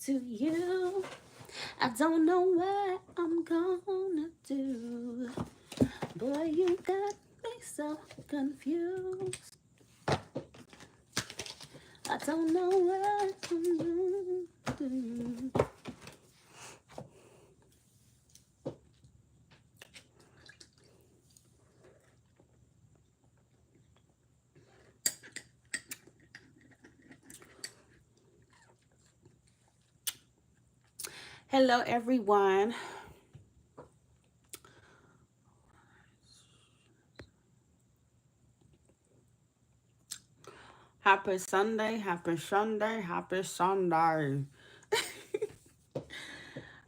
to you. I don't know what I'm gonna do. Boy, you got me so confused. I don't know what I'm gonna do. Hello, everyone. Happy Sunday, happy Sunday, happy Sunday.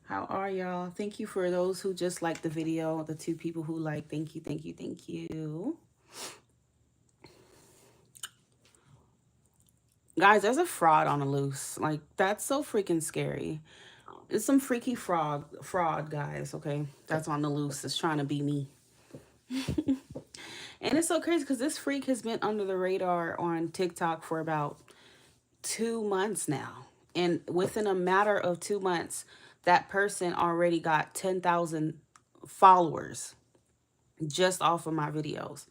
How are y'all? Thank you for those who just liked the video. The 2 people who like, thank you, thank you, thank you. Guys, there's a fraud on the loose. Like, that's so freaking scary. It's some freaky fraud, guys, okay? That's on the loose. It's trying to be me. And it's so crazy because this freak has been under the radar on TikTok for about 2 months now. And within a matter of 2 months, that person already got 10,000 followers just off of my videos,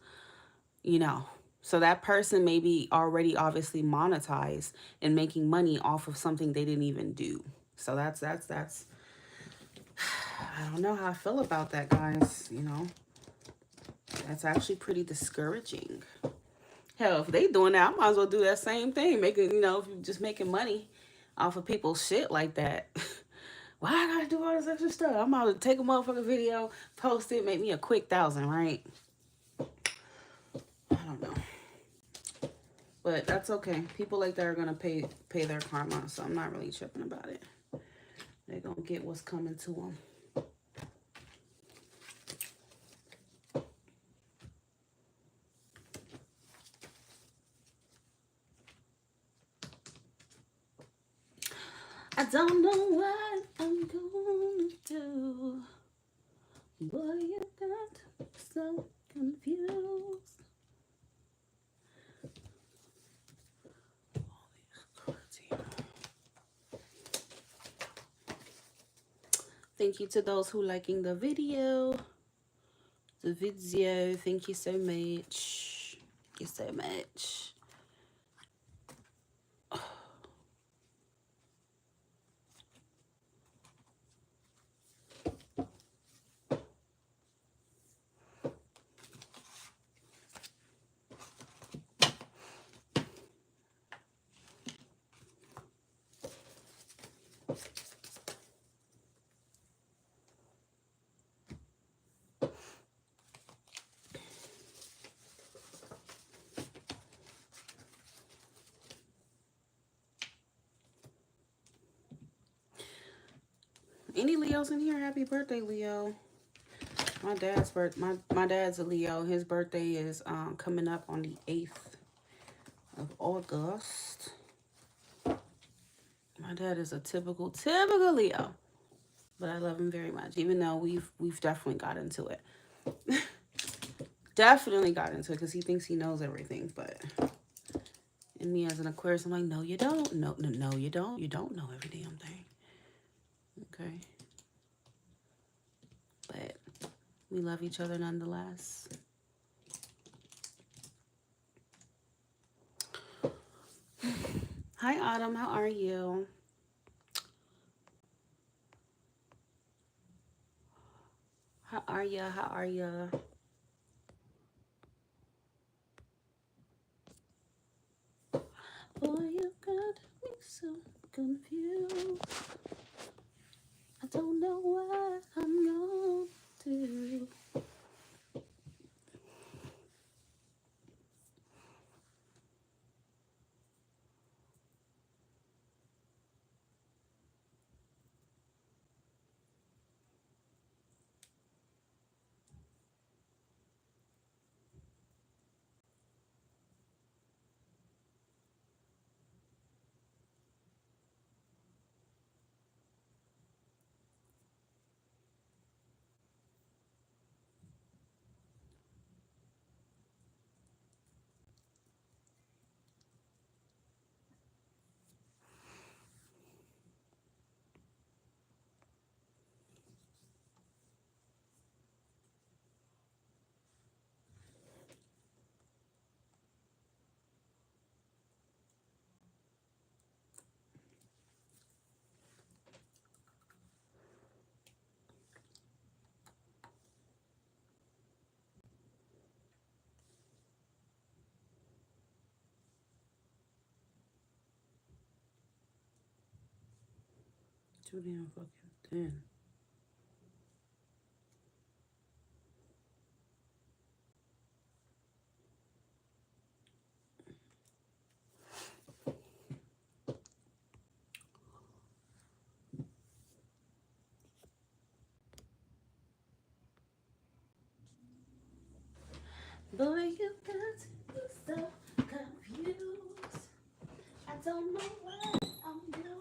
you know. So that person may be already obviously monetized and making money off of something they didn't even do. So that's I don't know how I feel about that, guys, you know. That's actually pretty discouraging. Hell, if they doing that, I might as well do that same thing. Making, you know, if you're just making money off of people's shit like that. Why I gotta do all this extra stuff? I'm about to take a motherfucking video, post it, make me a quick 1,000, right? I don't know. But that's okay. People like that are gonna pay their karma, so I'm not really tripping about it. They're gonna get what's coming to them. I don't know what I'm gonna do. Boy, you got so confused. Thank you to those who liking the video. Thank you so much. Thank you so much. Any Leos in here? Happy birthday, Leo. My dad's a Leo. His birthday is coming up on the 8th of August. My dad is a typical Leo. But I love him very much, even though we've definitely got into it. Definitely got into it because he thinks he knows everything, but and me as an Aquarius, I'm like, no, you don't. No, you don't. You don't know every damn thing. Okay. But we love each other nonetheless. Hi, Autumn. How are you? How are ya? How are ya? Boy, you got me so confused. I don't know what I'm gonna do. Too damn fucking thin. Boy, you got me so confused. I don't know what I'm doing.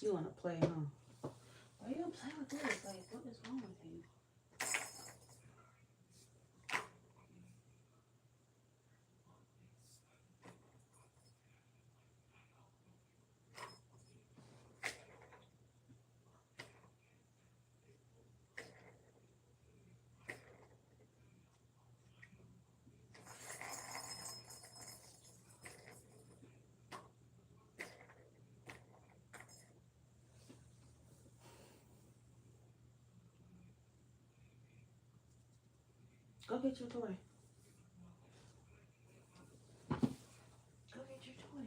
You want to play, huh? Why you don't play with this? Like, what is wrong with you? Go get your toy. Go get your toy.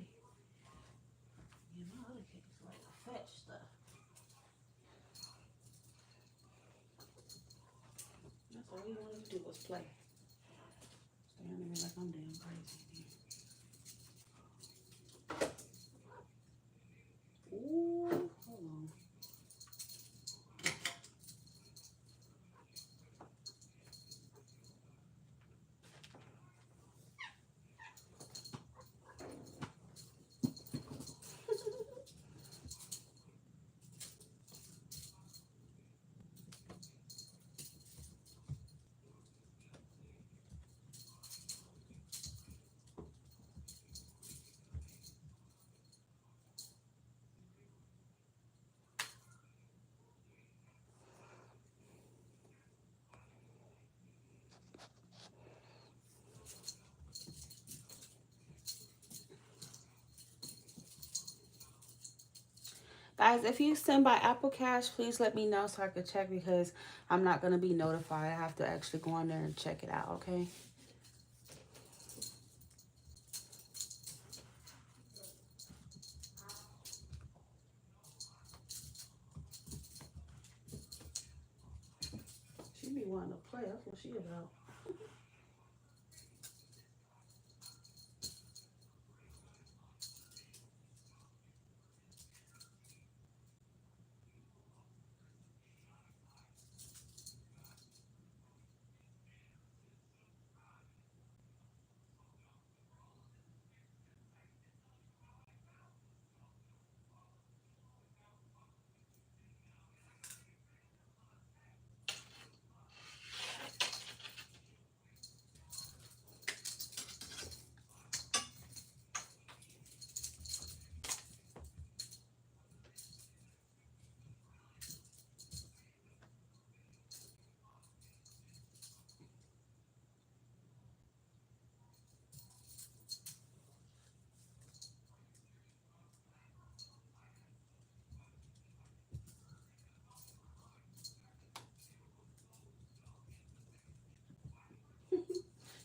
Yeah, my other kids like to fetch stuff. That's all you wanted to do was play. Staring at me like I'm damn crazy. Ooh, hold on. Guys, if you send by Apple Cash, please let me know so I could check because I'm not going to be notified. I have to actually go on there and check it out, okay? She be wanting to play. That's what she about.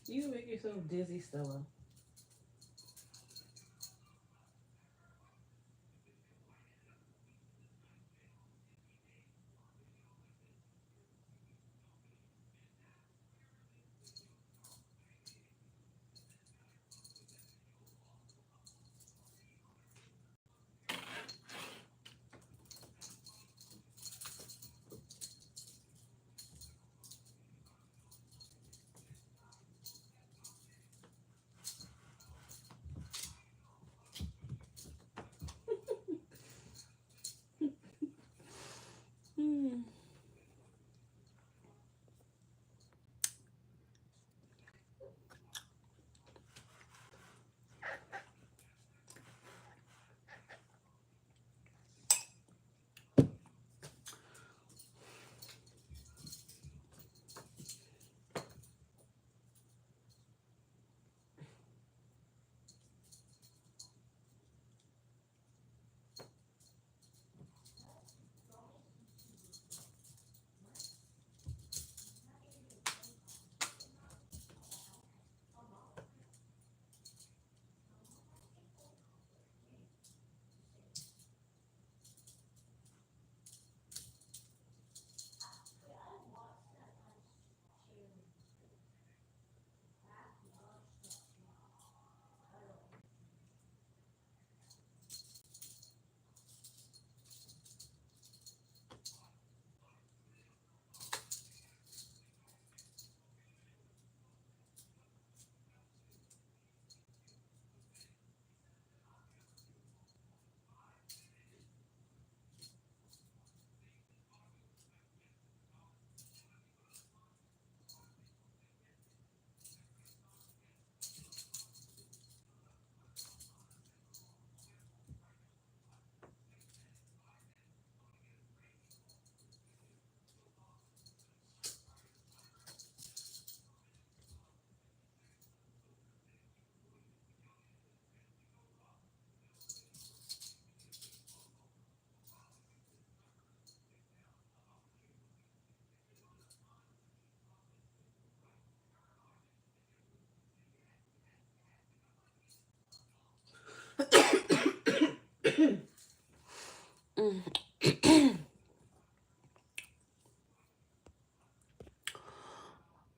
You make yourself dizzy, Stella. Hmm.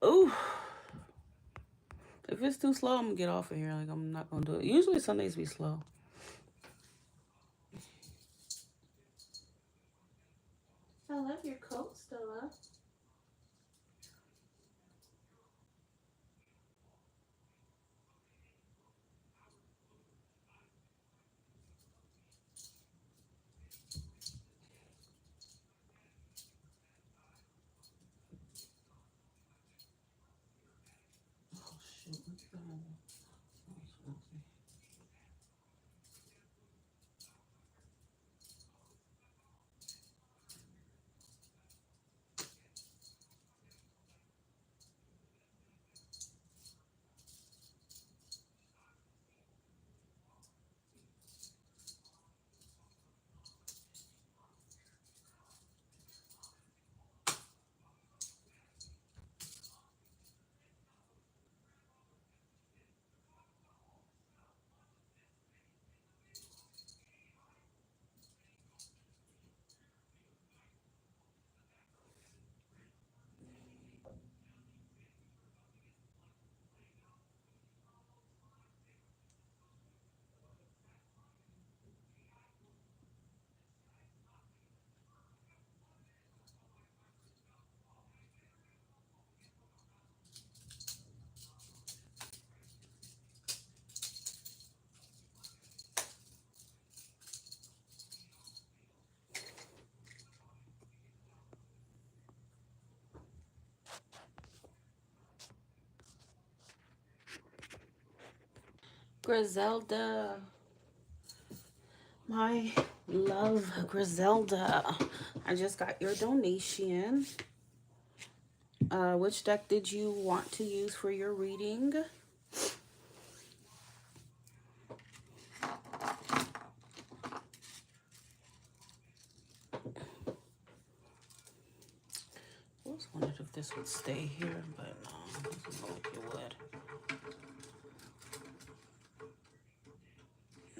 Ooh. If it's too slow, I'm gonna get off of here. Like I'm not gonna do it. Usually Sundays be slow. I love your coat, Stella. Oh shoot, what's going on? Griselda, my love, Griselda. I just got your donation. Which deck did you want to use for your reading? I was wondering if this would stay here, but no, it doesn't look like it would.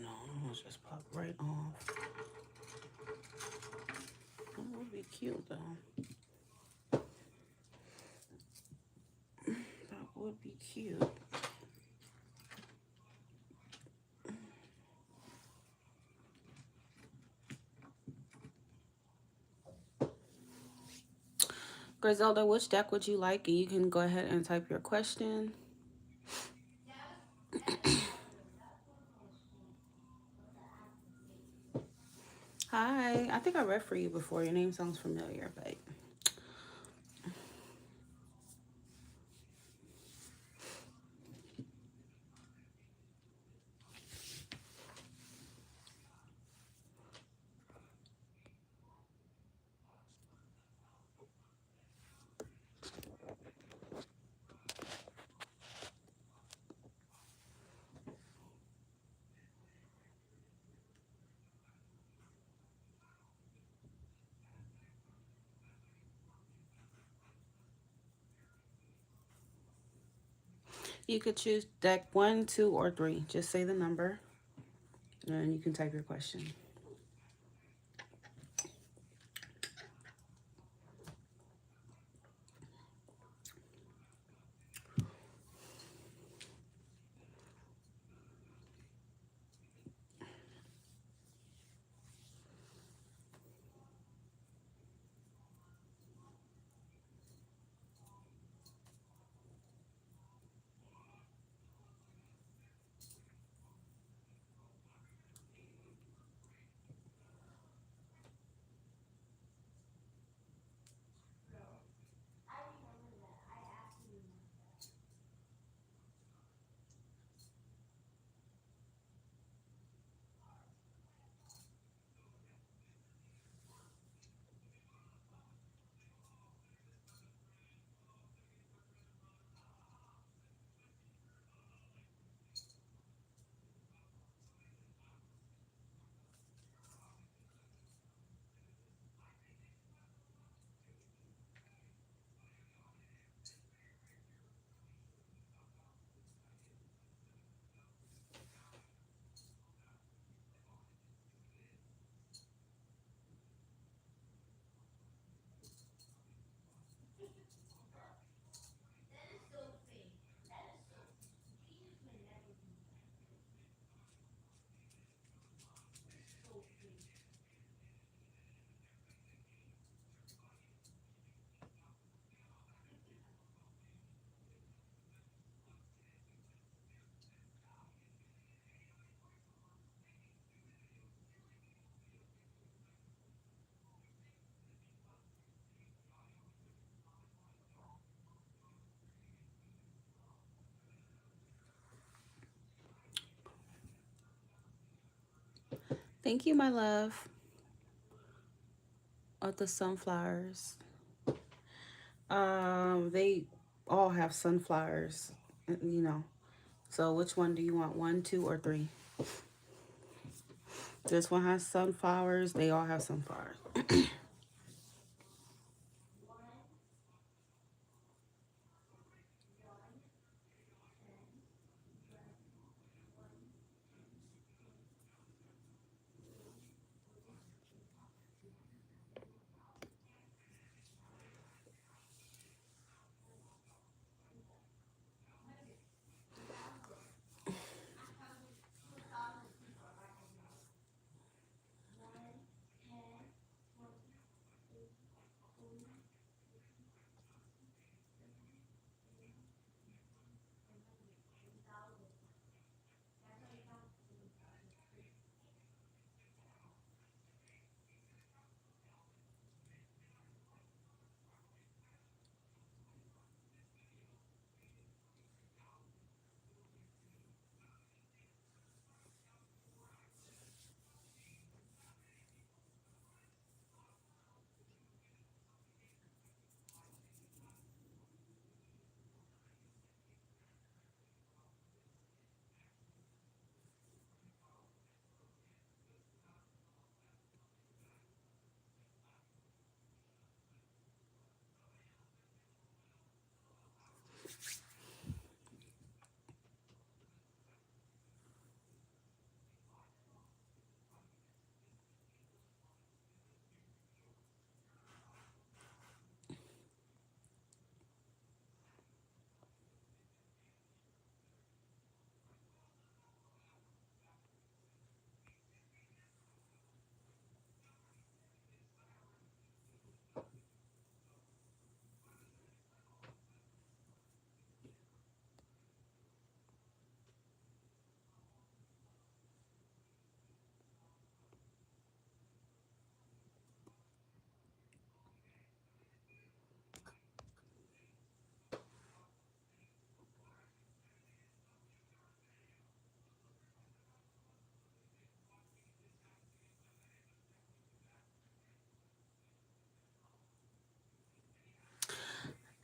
No, let's just pop right off. That would be cute though. That would be cute. Griselda, which deck would you like? And you can go ahead and type your question. Hi, I think I read for you before. Your name sounds familiar, but you could choose deck 1, 2, or 3. Just say the number, and you can type your question. Thank you, my love, of the sunflowers. They all have sunflowers, you know. So which one do you want? 1, 2, or 3? This one has sunflowers. They all have sunflowers.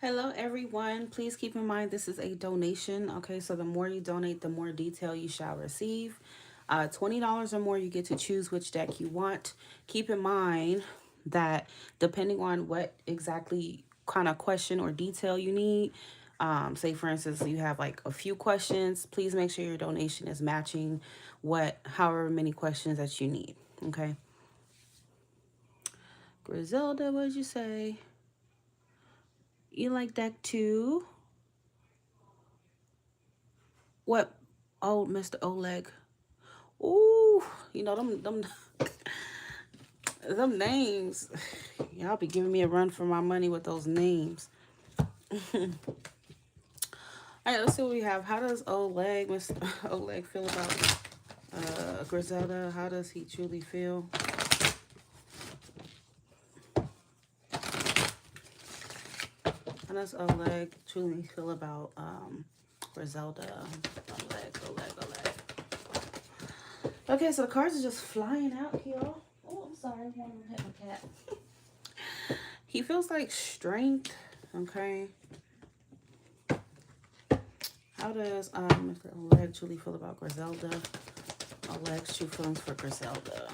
Hello, everyone. Please keep in mind this is a donation. Okay, so the more you donate, the more detail you shall receive. $20 or more, you get to choose which deck you want. Keep in mind that depending on what exactly kind of question or detail you need, say for instance, you have like a few questions, please make sure your donation is matching however many questions that you need. Okay. Griselda, what'd you say? You like deck two? What? Oh, Mr. Oleg. Ooh, you know them names. Y'all be giving me a run for my money with those names. All right, let's see what we have. How does Oleg, Mr. Oleg, feel about Griselda? How does he truly feel? How does Oleg truly feel about Griselda? Oleg. Okay, so the cards are just flying out, y'all. Oh, I'm sorry. One of them hit my cat. He feels like strength. Okay. How does Mr. Oleg truly feel about Griselda? Oleg's true feelings for Griselda.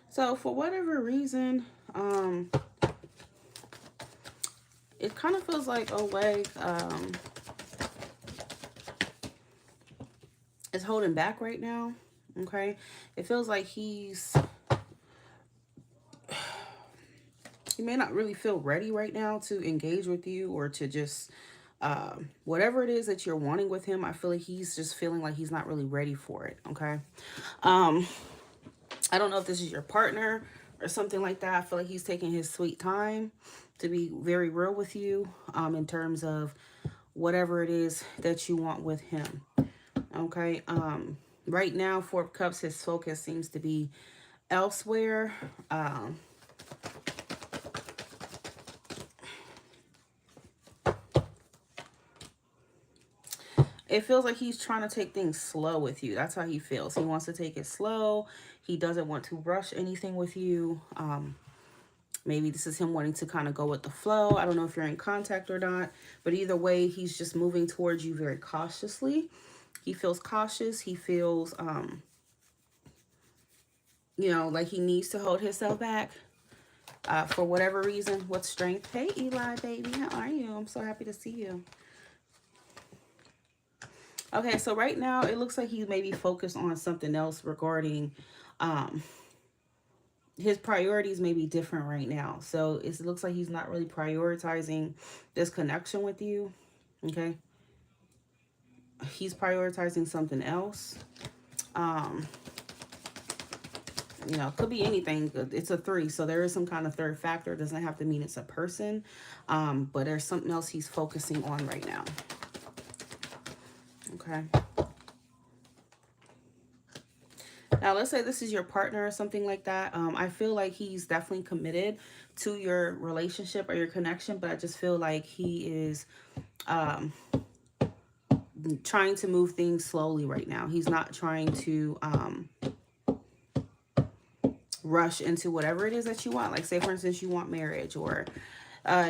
So for whatever reason, it kind of feels like Oleg is holding back right now. Okay. It feels like he may not really feel ready right now to engage with you or to just whatever it is that you're wanting with him. I feel like he's just feeling like he's not really ready for it. Okay. I don't know if this is your partner or something like that. I feel like he's taking his sweet time to be very real with you in terms of whatever it is that you want with him. Okay. Right now, Four of Cups, his focus seems to be elsewhere. It feels like he's trying to take things slow with you. That's how he feels. He wants to take it slow. He doesn't want to rush anything with you. Maybe this is him wanting to kind of go with the flow. I don't know if you're in contact or not. But either way, he's just moving towards you very cautiously. He feels cautious. He feels, you know, like he needs to hold himself back for whatever reason. With strength. Hey, Eli, baby. How are you? I'm so happy to see you. Okay, so right now it looks like he may be focused on something else regarding his priorities may be different right now. So it looks like he's not really prioritizing this connection with you. Okay. He's prioritizing something else. You know, could be anything. It's a 3, so there is some kind of third factor. It doesn't have to mean it's a person, but there's something else he's focusing on right now. Okay. Now, let's say this is your partner or something like that. I feel like he's definitely committed to your relationship or your connection, but I just feel like he is trying to move things slowly right now. He's not trying to rush into whatever it is that you want. Like, say, for instance, you want marriage or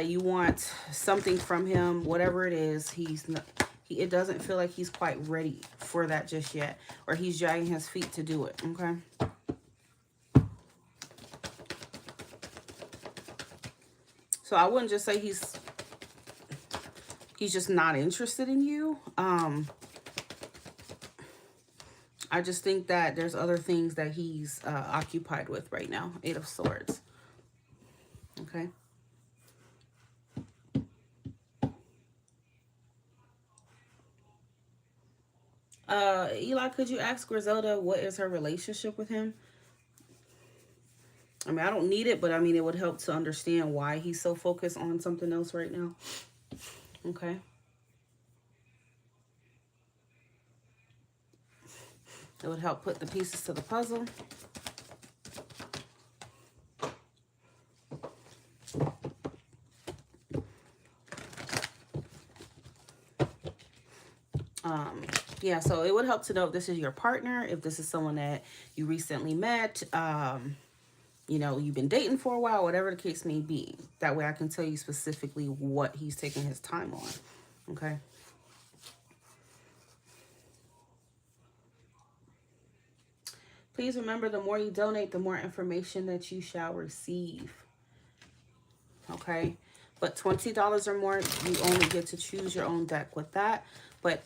you want something from him, whatever it is, it doesn't feel like he's quite ready for that just yet, or he's dragging his feet to do it. Okay. So I wouldn't just say he's just not interested in you. I just think that there's other things that he's occupied with right now. 8 of Swords. Okay. Eli, could you ask Griselda what is her relationship with him? I mean, I don't need it, but I mean, it would help to understand why he's so focused on something else right now. Okay. It would help put the pieces to the puzzle. Yeah, so it would help to know if this is your partner, if this is someone that you recently met, you know, you've been dating for a while, whatever the case may be. That way I can tell you specifically what he's taking his time on. Okay. Please remember, the more you donate, the more information that you shall receive. Okay. But $20 or more, you only get to choose your own deck with that. But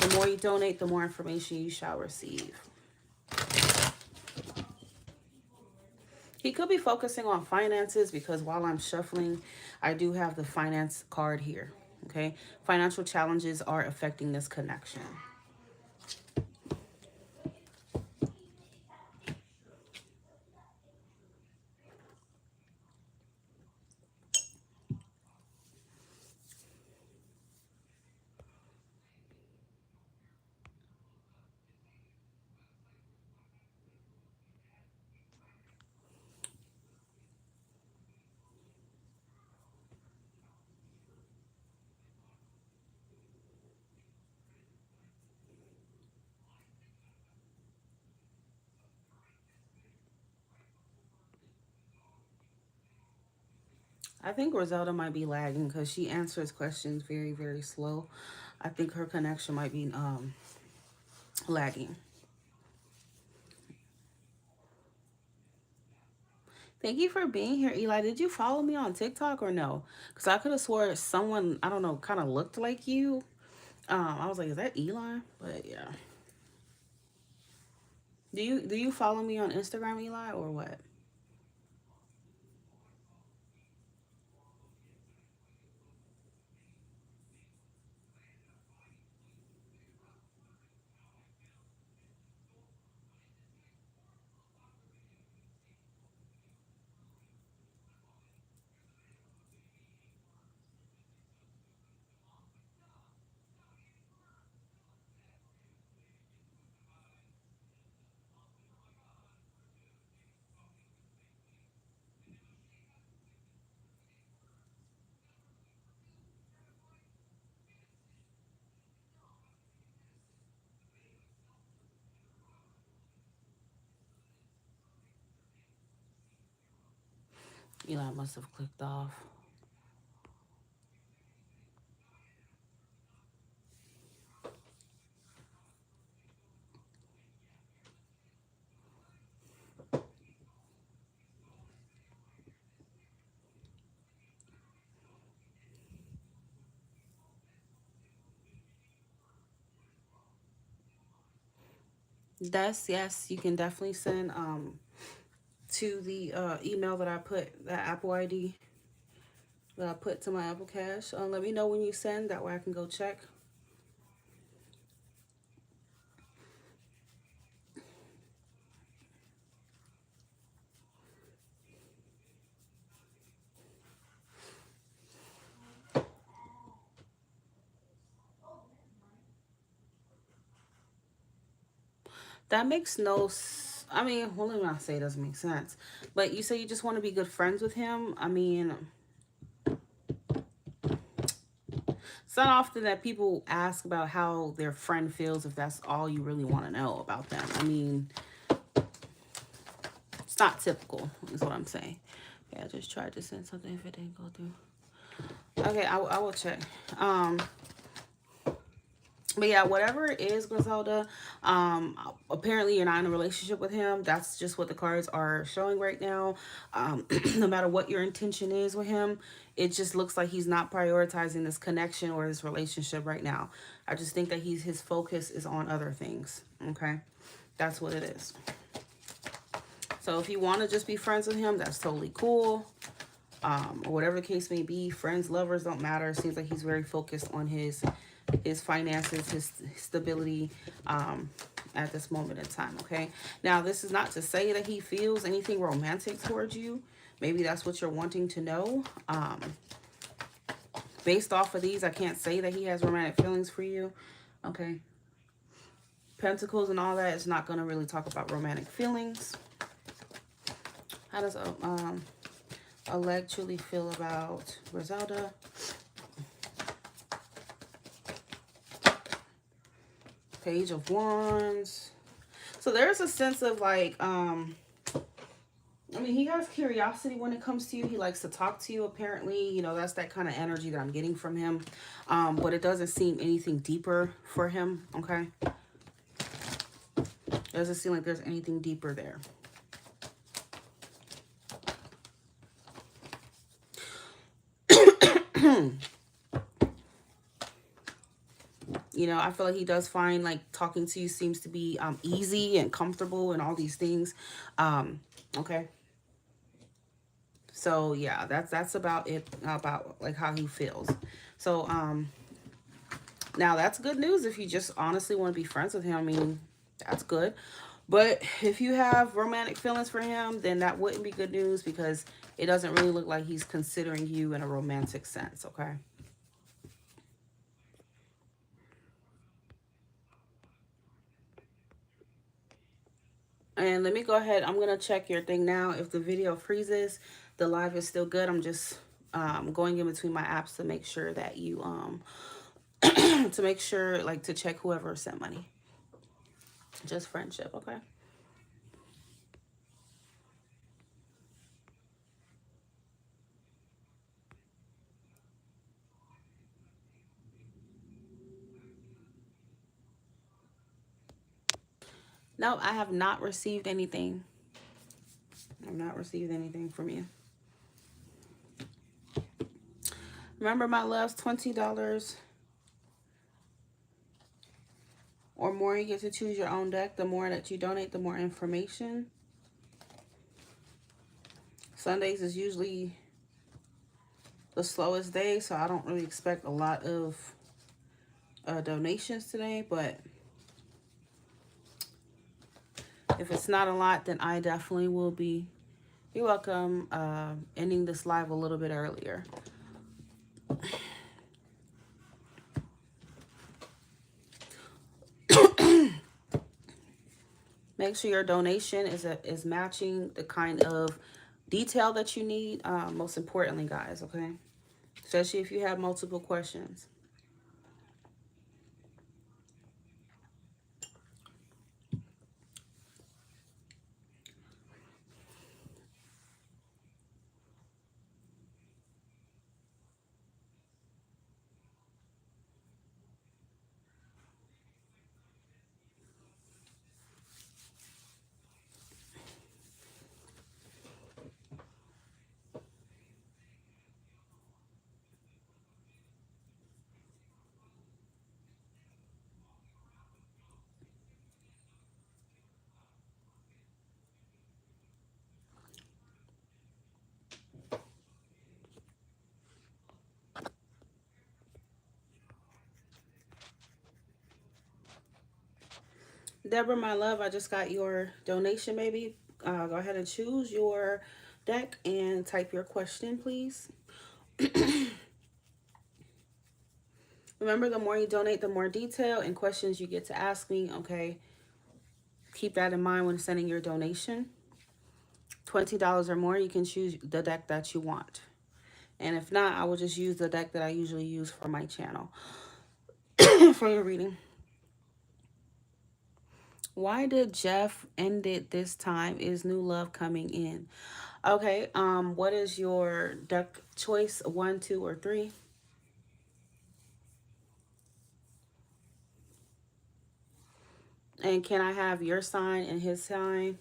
the more you donate, the more information you shall receive. He could be focusing on finances because while I'm shuffling, I do have the finance card here. Okay. Financial challenges are affecting this connection. I think Roselda might be lagging because she answers questions very, very slow. I think her connection might be lagging. Thank you for being here, Eli. Did you follow me on TikTok or no? Because I could have swore someone, I don't know, kind of looked like you. I was like, is that Eli? But yeah. Do you follow me on Instagram, Eli, or what? Eli must have clicked off. Yes, you can definitely send to the email that I put, that Apple ID that I put to my Apple Cash. Let me know when you send, that way I can go check. That makes no I mean, well, let me not say it doesn't make sense. But you say you just want to be good friends with him. I mean, it's not often that people ask about how their friend feels if that's all you really want to know about them. I mean, it's not typical, is what I'm saying. Yeah, I just tried to send something if it didn't go through. Okay, I will check. But yeah, whatever it is, Griselda, apparently you're not in a relationship with him. That's just what the cards are showing right now. No matter what your intention is with him, it just looks like he's not prioritizing this connection or this relationship right now. I just think that his focus is on other things. Okay, that's what it is. So if you want to just be friends with him, that's totally cool. Or whatever the case may be, friends, lovers, don't matter. It seems like he's very focused on his finances, his stability at this moment in time. Okay, now this is not to say that he feels anything romantic towards you. Maybe that's what you're wanting to know. Based off of these, I can't say that he has romantic feelings for you. Okay, Pentacles and all that is not going to really talk about romantic feelings. How does a leg truly feel about Griselda? Page of Wands. So there's a sense of like, I mean, he has curiosity when it comes to you. He likes to talk to you, apparently. You know, that's that kind of energy that I'm getting from him. But it doesn't seem anything deeper for him, okay? It doesn't seem like there's anything deeper there. You know, I feel like he does find like talking to you seems to be easy and comfortable and all these things. Okay. So yeah, that's about it, about like how he feels. So now that's good news if you just honestly want to be friends with him. I mean, that's good. But if you have romantic feelings for him, then that wouldn't be good news because it doesn't really look like he's considering you in a romantic sense, okay? And let me go ahead. I'm going to check your thing now. If the video freezes, the live is still good. I'm just going in between my apps to make sure that you, to make sure, like, to check whoever sent money. Just friendship, okay? No, I have not received anything. I've not received anything from you. Remember, my loves, $20 or more, you get to choose your own deck. The more that you donate, the more information. Sundays is usually the slowest day, so I don't really expect a lot of donations today, but if it's not a lot, then I definitely will be, you're welcome, ending this live a little bit earlier. Make sure your donation is matching the kind of detail that you need, most importantly, guys, okay? Especially if you have multiple questions. Deborah, my love, I just got your donation, baby. Go ahead and choose your deck and type your question, please. Remember, the more you donate, the more detail and questions you get to ask me, okay? Keep that in mind when sending your donation. $20 or more, you can choose the deck that you want. And if not, I will just use the deck that I usually use for my channel for your reading. Why did Jeff end it this time? Is new love coming in? Okay, what is your deck choice? 1, 2, or 3? And can I have your sign and his sign?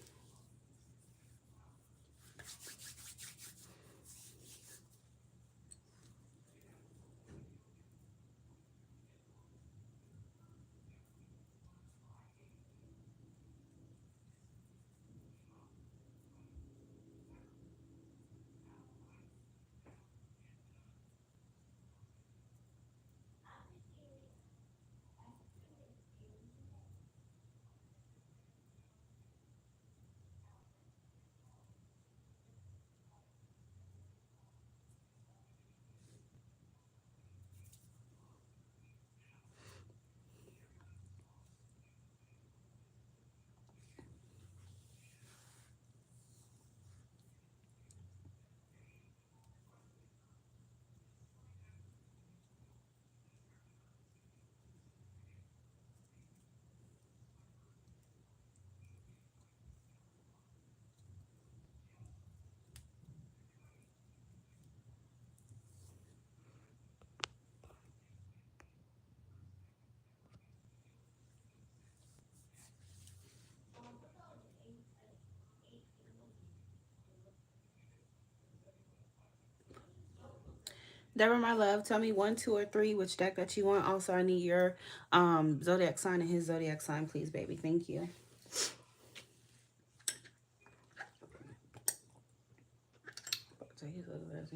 Deborah, my love, tell me one, two, or three which deck that you want. Also, I need your zodiac sign and his zodiac sign, please, baby. Thank you.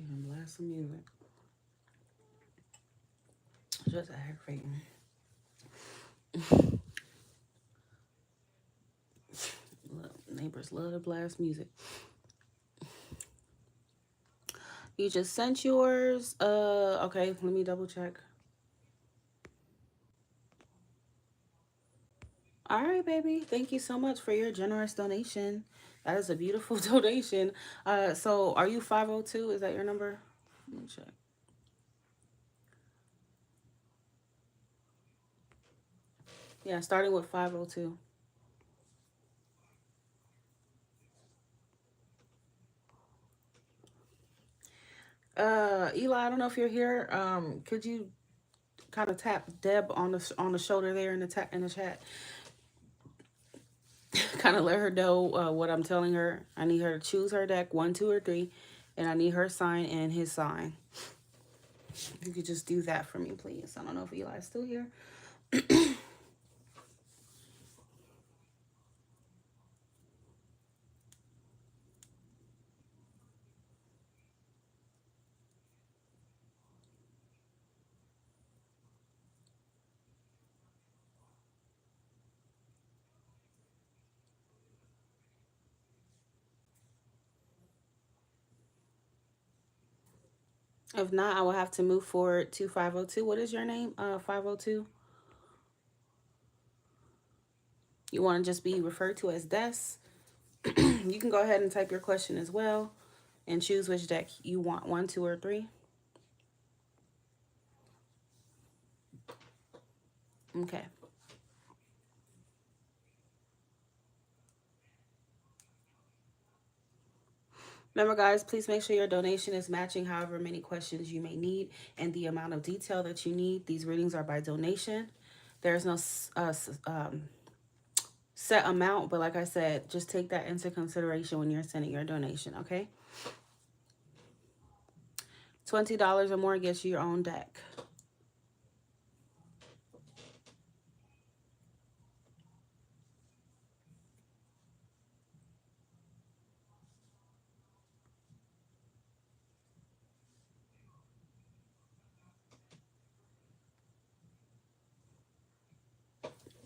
Blast some music. Just aggravating. Neighbors love to blast music. You just sent yours. Okay, let me double check. All right, baby. Thank you so much for your generous donation. That is a beautiful donation. So are you 502? Is that your number? Let me check. Yeah, starting with 502. Eli, I don't know if you're here. Could you kind of tap Deb on the shoulder there in the chat? Kind of let her know what I'm telling her. I need her to choose her deck, one, two, or three, and I need her sign and his sign. If you could just do that for me, please. I don't know if Eli's still here. If not, I will have to move forward to 502. What is your name? 502. You want to just be referred to as Des? You can go ahead and type your question as well and choose which deck you want, one, two, or three. Okay. Remember, guys, please make sure your donation is matching however many questions you may need and the amount of detail that you need. These readings are by donation. There's no set amount, but like I said, just take that into consideration when you're sending your donation, okay? $20 or more gets you your own deck.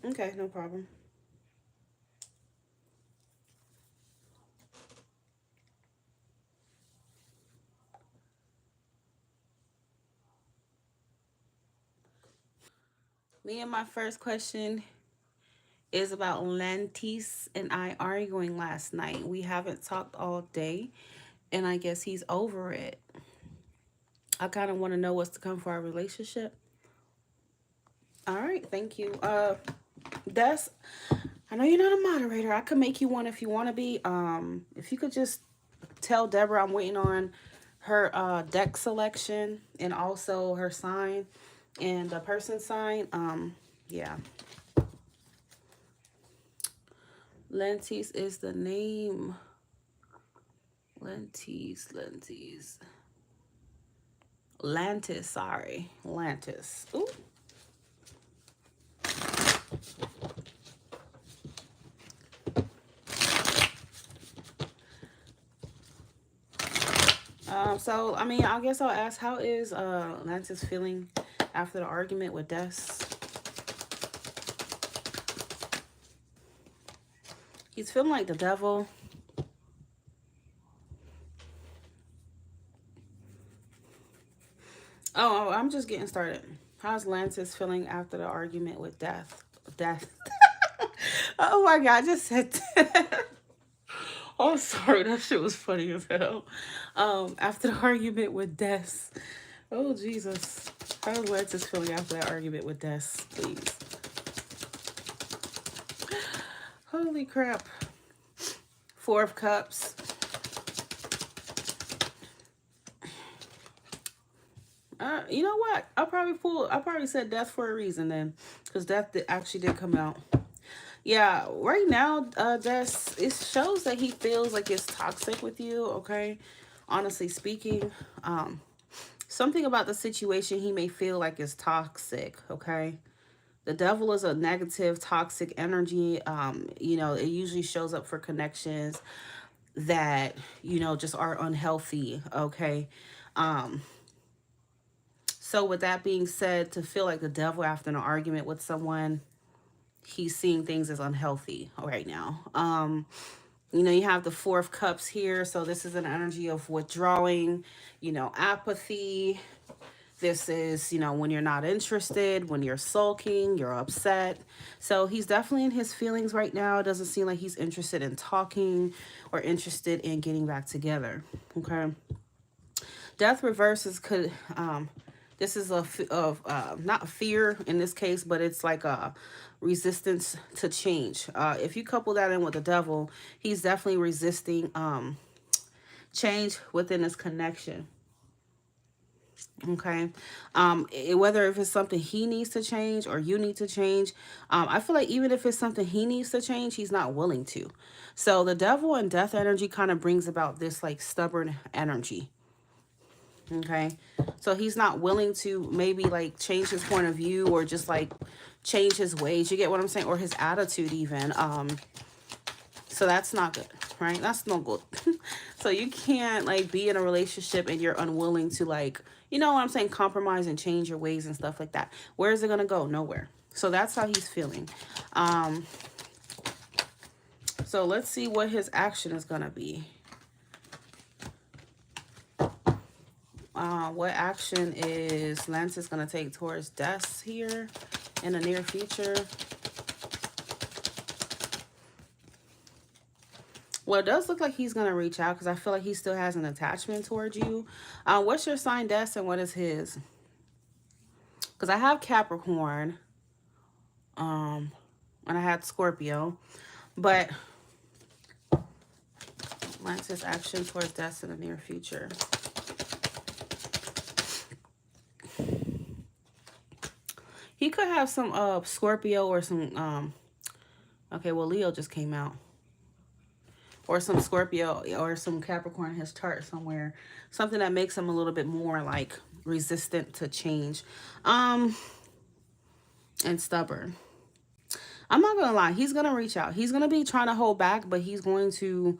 Okay, no problem. Me and my first question is about Lantis and I arguing last night. We haven't talked all day, and I guess he's over it. I kind of want to know what's to come for our relationship. All right, thank you. Des, I know you're not a moderator. I could make you one if you want to be. If you could just tell Deborah I'm waiting on her deck selection and also her sign and the person sign. Yeah. Lentis is the name. Lentis. Lantis, sorry. Lantis. Ooh. So, I mean, I guess I'll ask, how is Lantis feeling after the argument with Des? He's feeling like the devil. Oh, I'm just getting started. How's Lantis feeling after the argument with Death? Oh my God, I just said that. Oh, sorry, that shit was funny as hell. After the argument with Des. Oh, Jesus. How's Lantis feeling after that argument with Des, please? Holy crap. Four of Cups. You know what? I probably said Death for a reason then, because Death actually did come out. Yeah, right now, Des, it shows that he feels like it's toxic with you. Okay, honestly speaking, Something about the situation he may feel like is toxic, okay? The devil is a negative, toxic energy. You know, it usually shows up for connections that, you know, just are unhealthy, okay? Um, so with that being said, to feel like the devil after an argument with someone, he's seeing things as unhealthy right now. You know, you have the Four of Cups here, so this is an energy of withdrawing, you know, apathy. This is, you know, when you're not interested, when you're sulking, you're upset. So he's definitely in his feelings right now. It doesn't seem like he's interested in talking or interested in getting back together. Okay. Death reverses could, this is not fear in this case, but it's like a resistance to change. If you couple that in with the devil, he's definitely resisting change within this connection. Okay. Whether if it's something he needs to change or you need to change, I feel like even if it's something he needs to change, he's not willing to. So the devil and death energy kind of brings about this like stubborn energy. Okay. So he's not willing to maybe like change his point of view or just like change his ways. You get what I'm saying? Or his attitude even. So that's not good, right? That's no good. So you can't like be in a relationship and you're unwilling to like, you know what I'm saying, compromise and change your ways and stuff like that. Where is it gonna go? Nowhere. So that's how he's feeling. So let's see what his action is gonna be. What action is Lance is gonna take towards death here in the near future? Well, it does look like he's going to reach out because I feel like he still has an attachment towards you. What's your sign, Des, and what is his? Because I have Capricorn, and I had Scorpio, but what's his action towards Des in the near future? He could have some Scorpio or some, okay, well, Leo just came out. Or some Scorpio or some Capricorn in his chart somewhere. Something that makes him a little bit more like resistant to change. And stubborn. I'm not gonna lie, he's gonna reach out. He's gonna be trying to hold back, but he's going to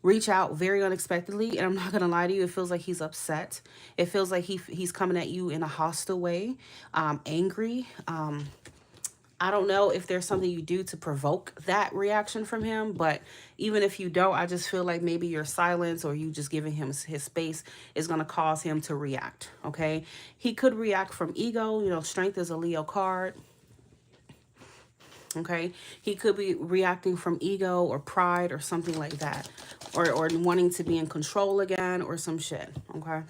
reach out very unexpectedly. And I'm not gonna lie to you, it feels like he's upset. It feels like he's coming at you in a hostile way, angry. I don't know if there's something you do to provoke that reaction from him, but even if you don't, I just feel like maybe your silence or you just giving him his space is going to cause him to react, okay? He could react from ego. You know, strength is a Leo card, okay? He could be reacting from ego or pride or something like that, or wanting to be in control again or some shit, okay?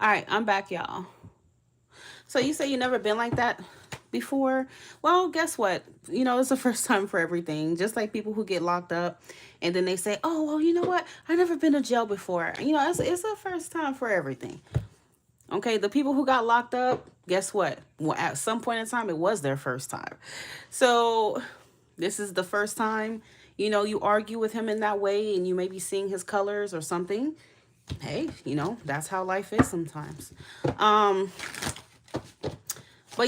All right, I'm back, y'all. So you say you never been like that before? Well, guess what? You know, it's the first time for everything. Just like people who get locked up and then they say, oh, well, you know what? I never been to jail before. You know, it's the first time for everything. Okay, the people who got locked up, guess what? Well, at some point in time, it was their first time. So this is the first time, you know, you argue with him in that way and you may be seeing his colors or something. Hey, you know, that's how life is sometimes. But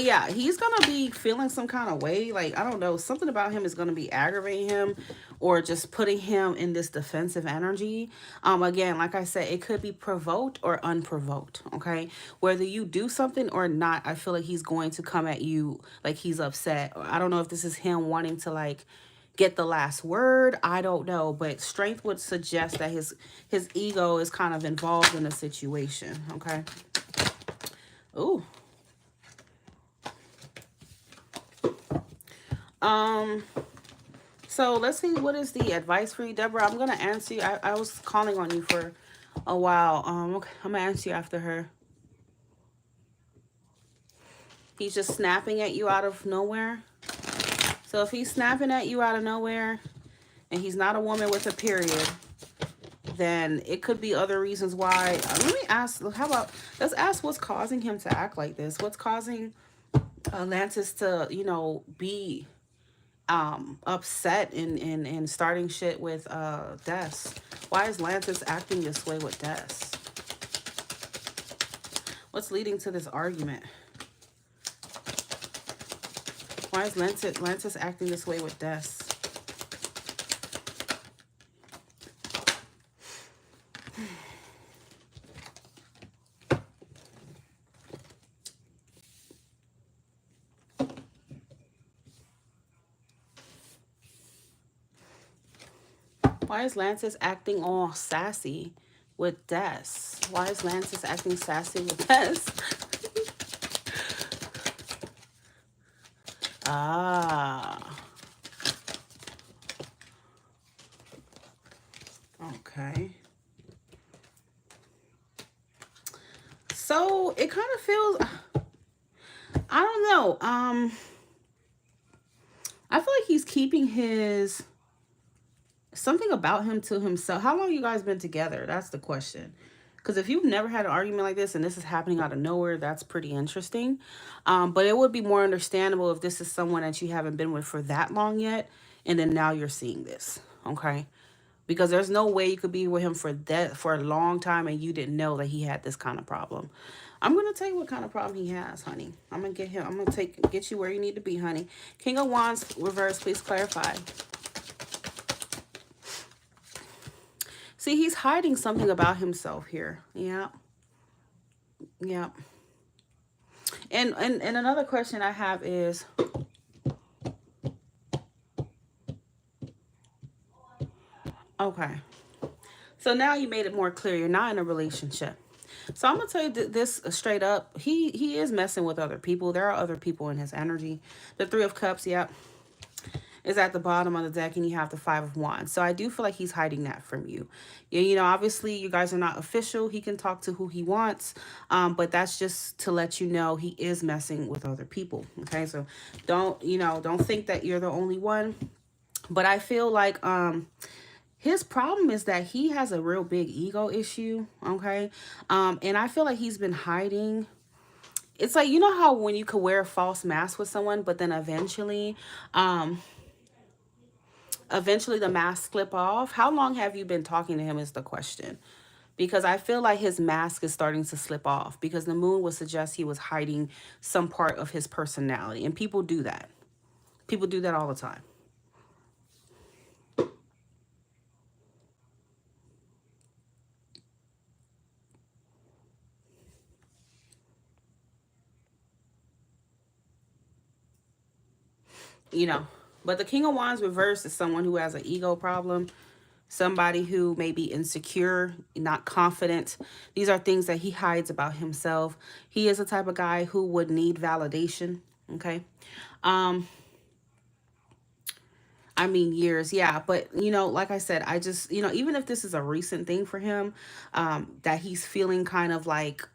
yeah, he's going to be feeling some kind of way. Like, I don't know, something about him is going to be aggravating him or just putting him in this defensive energy. Again, like I said, it could be provoked or unprovoked, okay? Whether you do something or not, I feel like he's going to come at you like he's upset. I don't know if this is him wanting to, like, get the last word. I don't know, but strength would suggest that his ego is kind of involved in the situation, okay? Ooh. So let's see, what is the advice for you, Deborah? I'm gonna answer you. I was calling on you for a while. Okay, I'm gonna answer you after her. He's just snapping at you out of nowhere. So if he's snapping at you out of nowhere and he's not a woman with a period, then it could be other reasons why. Let me ask, how about, let's ask what's causing him to act like this. What's causing Lantis to, be upset and starting shit with Des? Why is Lantis acting this way with Des? What's leading to this argument? Why is Lantis acting this way with Des? Why is Lantis acting all sassy with Des? Why is Lantis acting sassy with Des? Ah. Okay. So it kind of feels, I don't know. I feel like he's keeping something about him to himself. How long you guys been together? That's the question. Because if you've never had an argument like this and this is happening out of nowhere, that's pretty interesting. But it would be more understandable if this is someone that you haven't been with for that long yet, and then now you're seeing this. Okay. Because there's no way you could be with him for a long time and you didn't know that he had this kind of problem. I'm gonna tell you what kind of problem he has, honey. I'm gonna get you where you need to be, honey. King of Wands reverse, please clarify. See, he's hiding something about himself here. Yeah. Yeah. And another question I have is, okay. So now you made it more clear. You're not in a relationship. So I'm gonna tell you this straight up. He is messing with other people. There are other people in his energy. The Three of Cups, yep, is at the bottom of the deck, and you have the Five of Wands. So I do feel like he's hiding that from you. Obviously you guys are not official. He can talk to who he wants, but that's just to let you know he is messing with other people. Okay, so don't think that you're the only one. But I feel like his problem is that he has a real big ego issue. Okay, and I feel like he's been hiding. It's like, how when you could wear a false mask with someone, but then eventually the mask slip off. How long have you been talking to him is the question. Because I feel like his mask is starting to slip off, because the moon would suggest he was hiding some part of his personality. And people do that. People do that all the time. But the King of Wands reverse is someone who has an ego problem. Somebody who may be insecure, not confident. These are things that he hides about himself. He is the type of guy who would need validation. Okay. I mean, years, yeah. But, like I said, I just, even if this is a recent thing for him, that he's feeling kind of like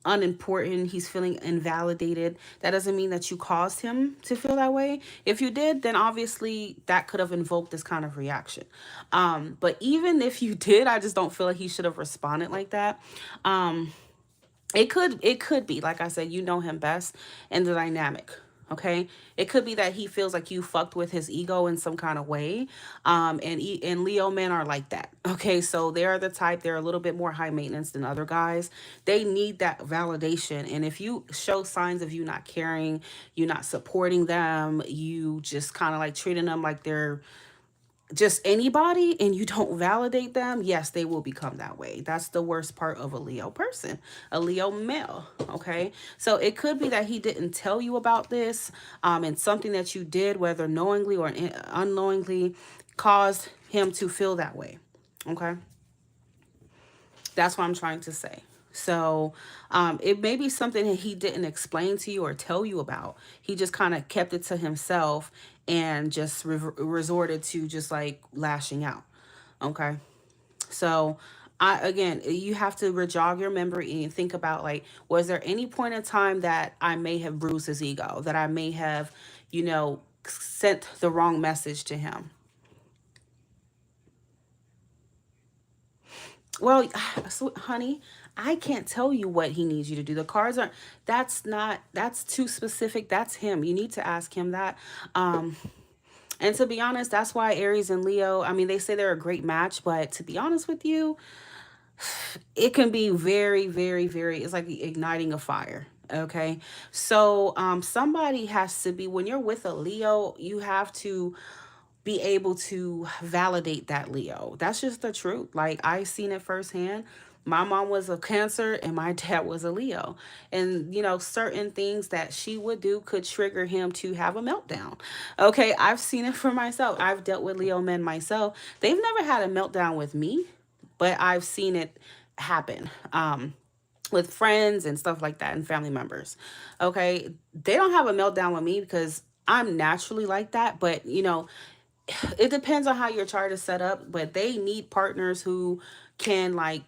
unimportant, he's feeling invalidated, that doesn't mean that you caused him to feel that way. If you did, then obviously that could have invoked this kind of reaction. But even if you did, I just don't feel like he should have responded like that. It could be, like I said, you know him best and the dynamic. Okay, it could be that he feels like you fucked with his ego in some kind of way. And Leo men are like that. Okay, so they're the type, they're a little bit more high maintenance than other guys. They need that validation, and if you show signs of you not caring, you not supporting them, you just kind of like treating them like they're just anybody, and you don't validate them, yes, they will become that way. That's the worst part of a Leo person, a Leo male. Okay, so it could be that he didn't tell you about this, and something that you did, whether knowingly or unknowingly, caused him to feel that way. Okay, that's what I'm trying to say. So it may be something that he didn't explain to you or tell you about. He just kind of kept it to himself and just resorted to just like lashing out. Okay. So again, you have to rejog your memory and think about, like, was there any point in time that I may have bruised his ego, that I may have, sent the wrong message to him? Well, so, honey, I can't tell you what he needs you to do. The cards aren't, that's not, that's too specific. That's him. You need to ask him that. Um, and to be honest, that's why Aries and Leo, I mean, they say they're a great match, but to be honest with you, it can be very, very, very, it's like igniting a fire. Okay. So somebody has to be, when you're with a Leo, you have to be able to validate that Leo. That's just the truth. Like, I seen it firsthand. My mom was a Cancer and my dad was a Leo. And, you know, certain things that she would do could trigger him to have a meltdown. Okay, I've seen it for myself. I've dealt with Leo men myself. They've never had a meltdown with me, but I've seen it happen. With friends and stuff like that and family members. Okay, they don't have a meltdown with me because I'm naturally like that, but you know, it depends on how your chart is set up, but they need partners who can like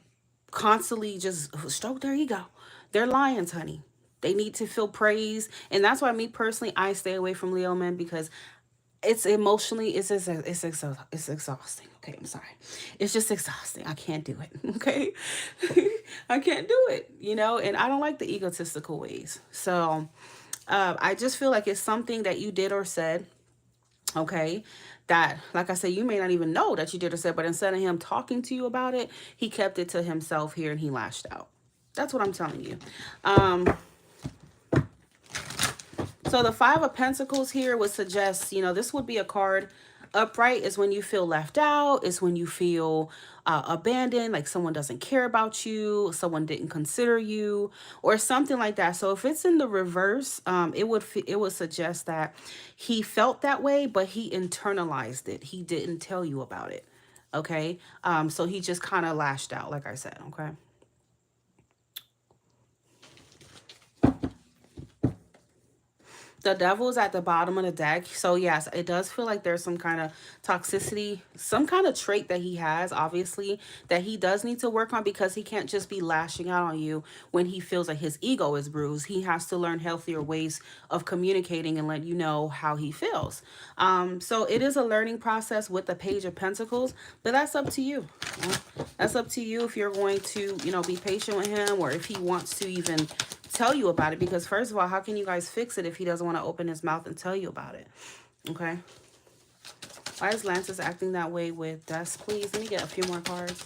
constantly just stroke their ego. They're lions, honey. They need to feel praise. And that's why me personally, I stay away from Leo men because it's emotionally, it's exhausting. Okay, I'm sorry. It's just exhausting. I can't do it. Okay. I can't do it, you know, and I don't like the egotistical ways. So I just feel like it's something that you did or said, okay, that, like I said, you may not even know that you did or said, but instead of him talking to you about it, he kept it to himself here and he lashed out. That's what I'm telling you. So the Five of Pentacles here would suggest, you know, this would be a card. Upright is when you feel left out. It's when you feel abandoned, like someone doesn't care about you, someone didn't consider you, or something like that. So if it's in the reverse, it would suggest that he felt that way, but he internalized it. He didn't tell you about it. Okay. So he just kind of lashed out, like I said. Okay. The devil is at the bottom of the deck. So yes, it does feel like there's some kind of toxicity, some kind of trait that he has, obviously, that he does need to work on, because he can't just be lashing out on you when he feels like his ego is bruised. He has to learn healthier ways of communicating and let you know how he feels. So it is a learning process with the Page of Pentacles, but that's up to you. That's up to you if you're going to, you know, be patient with him, or if he wants to even tell you about it. Because first of all, how can you guys fix it if he doesn't want to open his mouth and tell you about it? Okay. Why is Lantis acting that way with Death, please? Let me get a few more cards.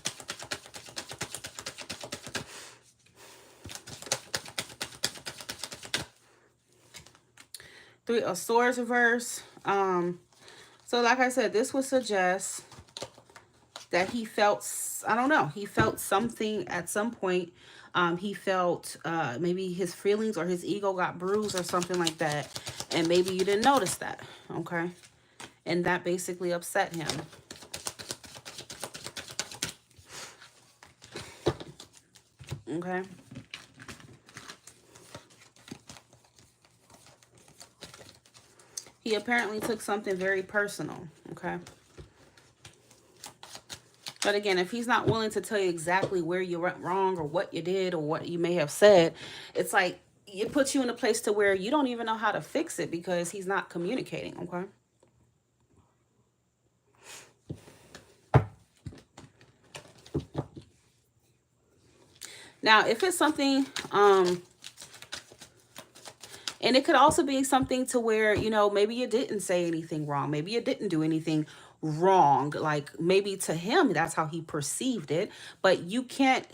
Three of Swords reverse. So like I said, this would suggest that he felt, I don't know, he felt something at some point. He felt maybe his feelings or his ego got bruised or something like that. And maybe you didn't notice that. Okay. And that basically upset him. Okay. He apparently took something very personal. Okay. But again, if he's not willing to tell you exactly where you went wrong or what you did or what you may have said, it's like it puts you in a place to where you don't even know how to fix it because he's not communicating. Okay. Now, if it's something, and it could also be something to where, you know, maybe you didn't say anything wrong. Maybe you didn't do anything wrong. Like maybe to him, that's how he perceived it. But you can't,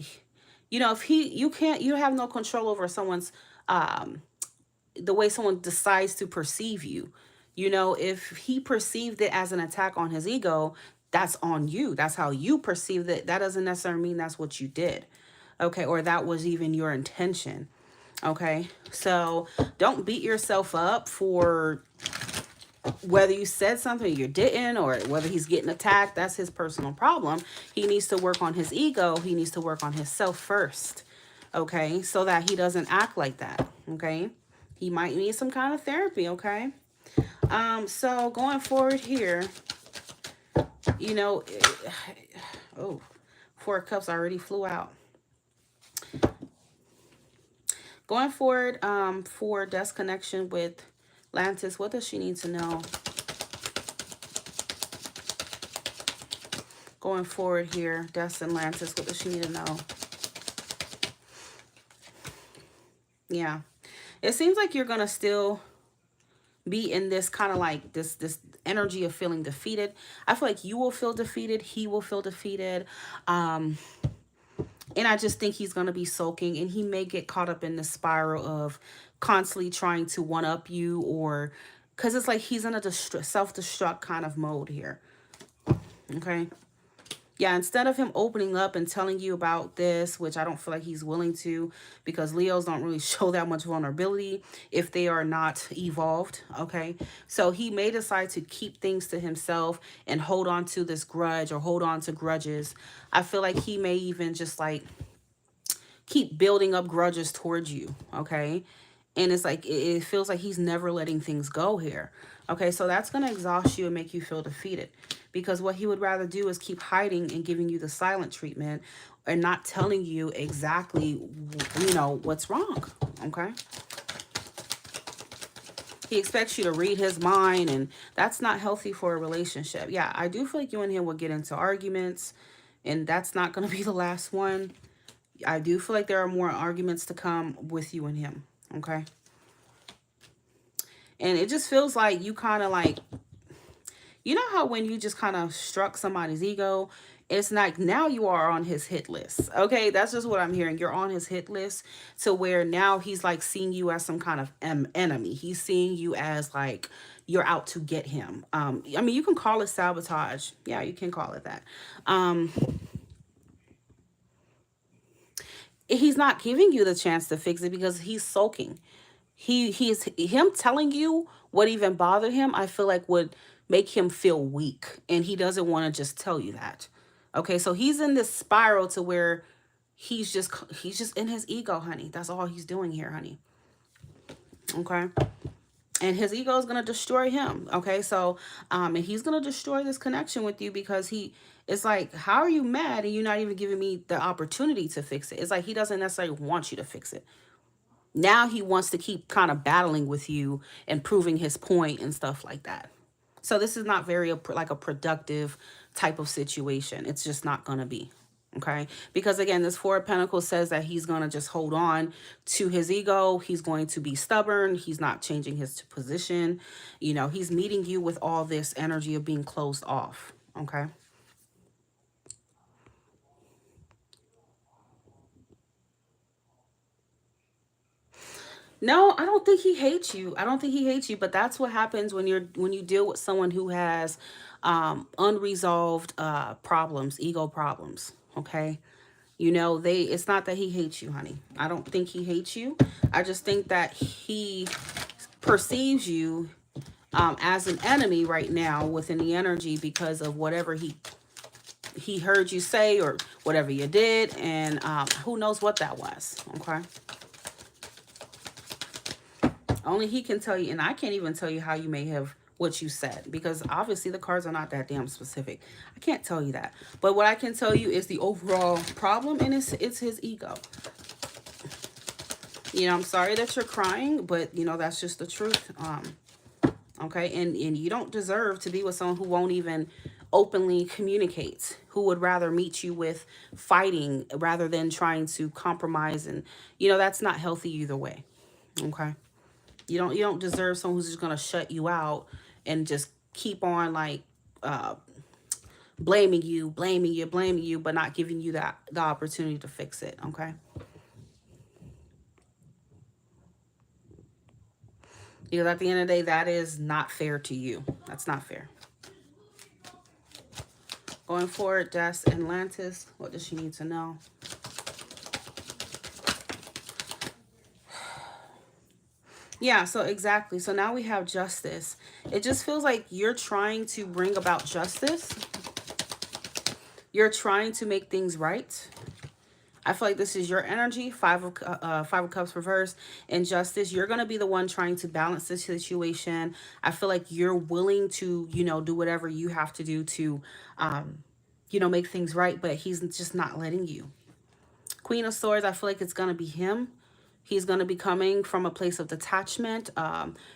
you know, if you have no control over someone's, the way someone decides to perceive you. You know, if he perceived it as an attack on his ego, that's on you. That's how you perceived it. That doesn't necessarily mean that's what you did. Okay. Or that was even your intention. Okay. So don't beat yourself up for whether you said something or you didn't, or whether he's getting attacked. That's his personal problem. He needs to work on his ego. He needs to work on himself first. Okay. So that he doesn't act like that. Okay. He might need some kind of therapy. Okay. So going forward here, you know, oh, Four of Cups already flew out. Going forward, for Death's connection with Lantis, what does she need to know? Going forward here, Death and Atlantis, what does she need to know? Yeah. It seems like you're going to still be in this kind of like this energy of feeling defeated. I feel like you will feel defeated. He will feel defeated. And I just think he's going to be sulking, and he may get caught up in the spiral of constantly trying to one up you, or because it's like he's in a self-destruct kind of mode here. Okay. Yeah, instead of him opening up and telling you about this, which I don't feel like he's willing to, because Leos don't really show that much vulnerability if they are not evolved, okay? So he may decide to keep things to himself and hold on to this grudge or hold on to grudges. I feel like he may even just like keep building up grudges towards you, okay? And it's like, it feels like he's never letting things go here. Okay, so that's going to exhaust you and make you feel defeated. Because what he would rather do is keep hiding and giving you the silent treatment and not telling you exactly, you know, what's wrong. Okay? He expects you to read his mind, and that's not healthy for a relationship. Yeah, I do feel like you and him will get into arguments, and that's not going to be the last one. I do feel like there are more arguments to come with you and him. Okay? And it just feels like you kind of like, you know how when you just kind of struck somebody's ego, it's like now you are on his hit list. Okay, that's just what I'm hearing. You're on his hit list to where now he's like seeing you as some kind of enemy. He's seeing you as like you're out to get him. I mean, you can call it sabotage. Yeah, you can call it that. He's not giving you the chance to fix it because he's sulking. He's him telling you what even bothered him, I feel like would make him feel weak, and he doesn't want to just tell you that. Okay, so he's in this spiral to where he's just in his ego, honey. That's all he's doing here, honey. Okay. And his ego is going to destroy him. Okay, so and he's going to destroy this connection with you because it's like, how are you mad and you're not even giving me the opportunity to fix it? It's like he doesn't necessarily want you to fix it. Now he wants to keep kind of battling with you and proving his point and stuff like that. So this is not very like a productive type of situation. It's just not going to be. Okay. Because again, this Four of Pentacles says that he's going to just hold on to his ego. He's going to be stubborn. He's not changing his position. You know, he's meeting you with all this energy of being closed off. Okay. No, I don't think he hates you. I don't think he hates you, but that's what happens when you deal with someone who has unresolved problems, ego problems. Okay. You know, it's not that he hates you, honey. I don't think he hates you. I just think that he perceives you as an enemy right now within the energy because of whatever he heard you say or whatever you did, and who knows what that was. Okay. Only he can tell you, and I can't even tell you how you may have what you said, because obviously the cards are not that damn specific. I can't tell you that. But what I can tell you is the overall problem, and it's his ego. You know, I'm sorry that you're crying, but you know, that's just the truth. Okay, and you don't deserve to be with someone who won't even openly communicate, who would rather meet you with fighting rather than trying to compromise, and you know, that's not healthy either way. Okay. You don't deserve someone who's just gonna shut you out and just keep on like blaming you, but not giving you the opportunity to fix it. Okay. Because at the end of the day, that is not fair to you. That's not fair. Going forward, Death and Atlantis. What does she need to know? Yeah, so exactly. So now we have justice. It just feels like you're trying to bring about justice. You're trying to make things right. I feel like this is your energy. Five of Cups reversed. And justice, you're going to be the one trying to balance the situation. I feel like you're willing to, you know, do whatever you have to do to, you know, make things right. But he's just not letting you. Queen of Swords, I feel like it's going to be him. He's going to be coming from a place of detachment,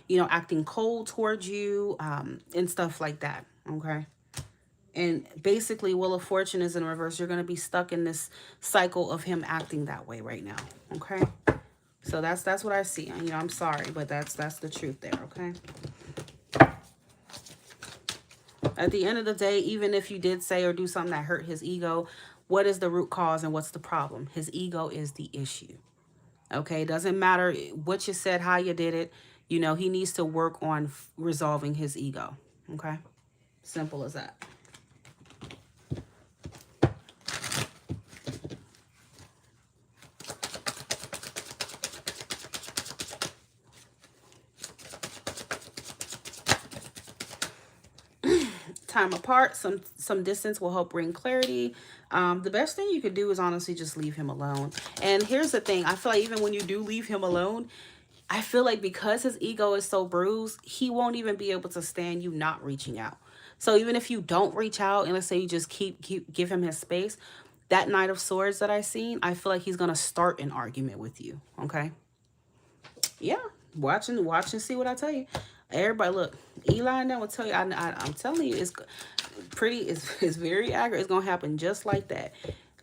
you know, acting cold towards you, and stuff like that. Okay. And basically, Wheel of Fortune is in reverse. You're going to be stuck in this cycle of him acting that way right now. Okay? So that's what I see. You know, I'm sorry, but that's the truth there, okay? At the end of the day, even if you did say or do something that hurt his ego, what is the root cause and what's the problem? His ego is the issue. Okay? It doesn't matter what you said, how you did it. You know, he needs to work on resolving his ego. Okay? Simple as that. Time apart, some distance will help bring clarity. The best thing you could do is honestly just leave him alone. And here's the thing, I feel like even when you do leave him alone, I feel like because his ego is so bruised, he won't even be able to stand you not reaching out. So even if you don't reach out and let's say you just keep give him his space, that Knight of Swords that I seen, I feel like he's gonna start an argument with you. Okay. Yeah, watch and see what I tell you. Everybody, look, Eli and them will tell you. I'm telling you, it's pretty. It's very accurate. It's gonna happen just like that.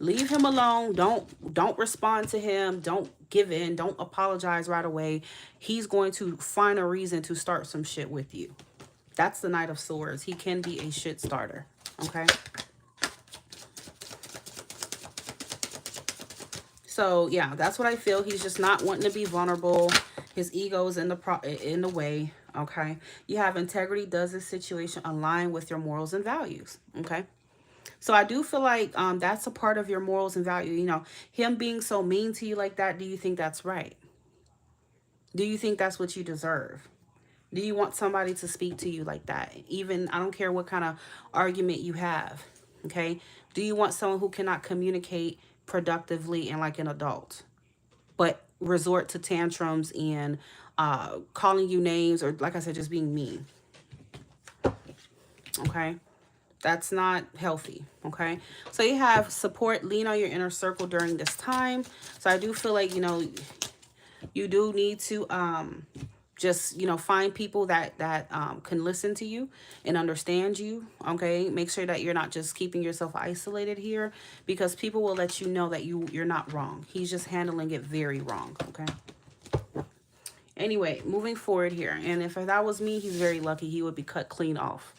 Leave him alone. Don't respond to him. Don't give in. Don't apologize right away. He's going to find a reason to start some shit with you. That's the Knight of Swords. He can be a shit starter. Okay. So yeah, that's what I feel. He's just not wanting to be vulnerable. His ego's in the way. Okay. You have integrity. Does this situation align with your morals and values? Okay. So I do feel like that's a part of your morals and value. You know, him being so mean to you like that. Do you think that's right? Do you think that's what you deserve? Do you want somebody to speak to you like that? Even, I don't care what kind of argument you have. Okay. Do you want someone who cannot communicate productively and like an adult, but resort to tantrums and calling you names or, like I said, just being mean? Okay. That's not healthy. Okay. So you have support, lean on your inner circle during this time. So I do feel like, you know, you do need to just, you know, find people that can listen to you and understand you. Okay. Make sure that you're not just keeping yourself isolated here, because people will let you know that you're not wrong. He's just handling it very wrong. Okay. Anyway, moving forward here. And if that was me, he's very lucky. He would be cut clean off.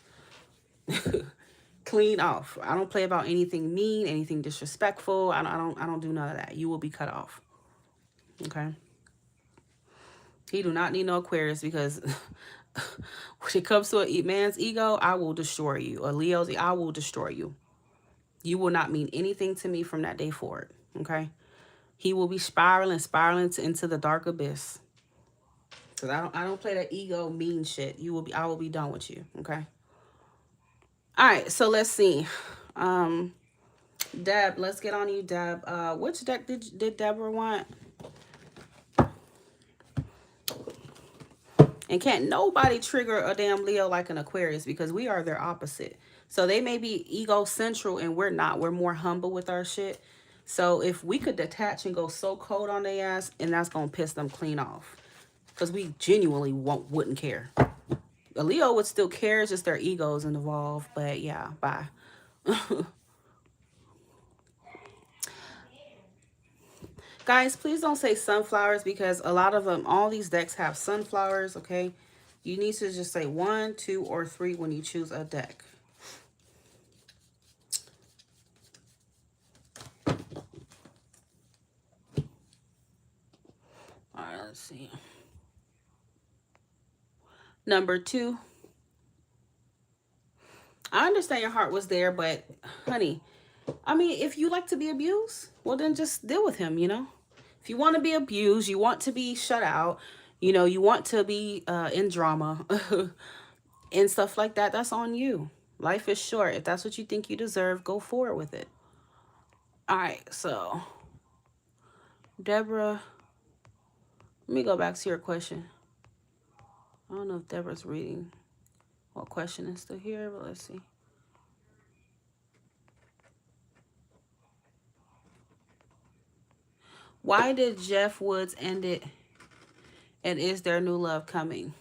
Clean off. I don't play about anything mean, anything disrespectful. I don't do none of that. You will be cut off. Okay. He do not need no Aquarius, because when it comes to a man's ego, I will destroy you. A Leo's, I will destroy you. You will not mean anything to me from that day forward. Okay. He will be spiraling into the dark abyss. Because I don't play that ego mean shit. I will be done with you. Okay. All right, so let's see. Deb, let's get on you, Deb. Which deck did Deborah want? And can't nobody trigger a damn Leo like an Aquarius, because we are their opposite. So they may be ego central and we're not. We're more humble with our shit. So if we could detach and go so cold on their ass, and that's going to piss them clean off. Because we genuinely wouldn't care. A Leo would still care, it's just their egos involved. But yeah, bye. Guys, please don't say sunflowers, because a lot of them, all these decks have sunflowers, okay? You need to just say 1, 2, or 3 when you choose a deck. All right, let's see. Number 2. I understand your heart was there, but honey, I mean, if you like to be abused, well, then just deal with him, you know? If you want to be abused, you want to be shut out, you know, you want to be in drama and stuff like that, that's on you. Life is short. If that's what you think you deserve, go forward with it. All right, so Deborah, let me go back to your question. I don't know if Deborah's reading what question is still here, but let's see. Why did Jeff Woods end it? And is there new love coming?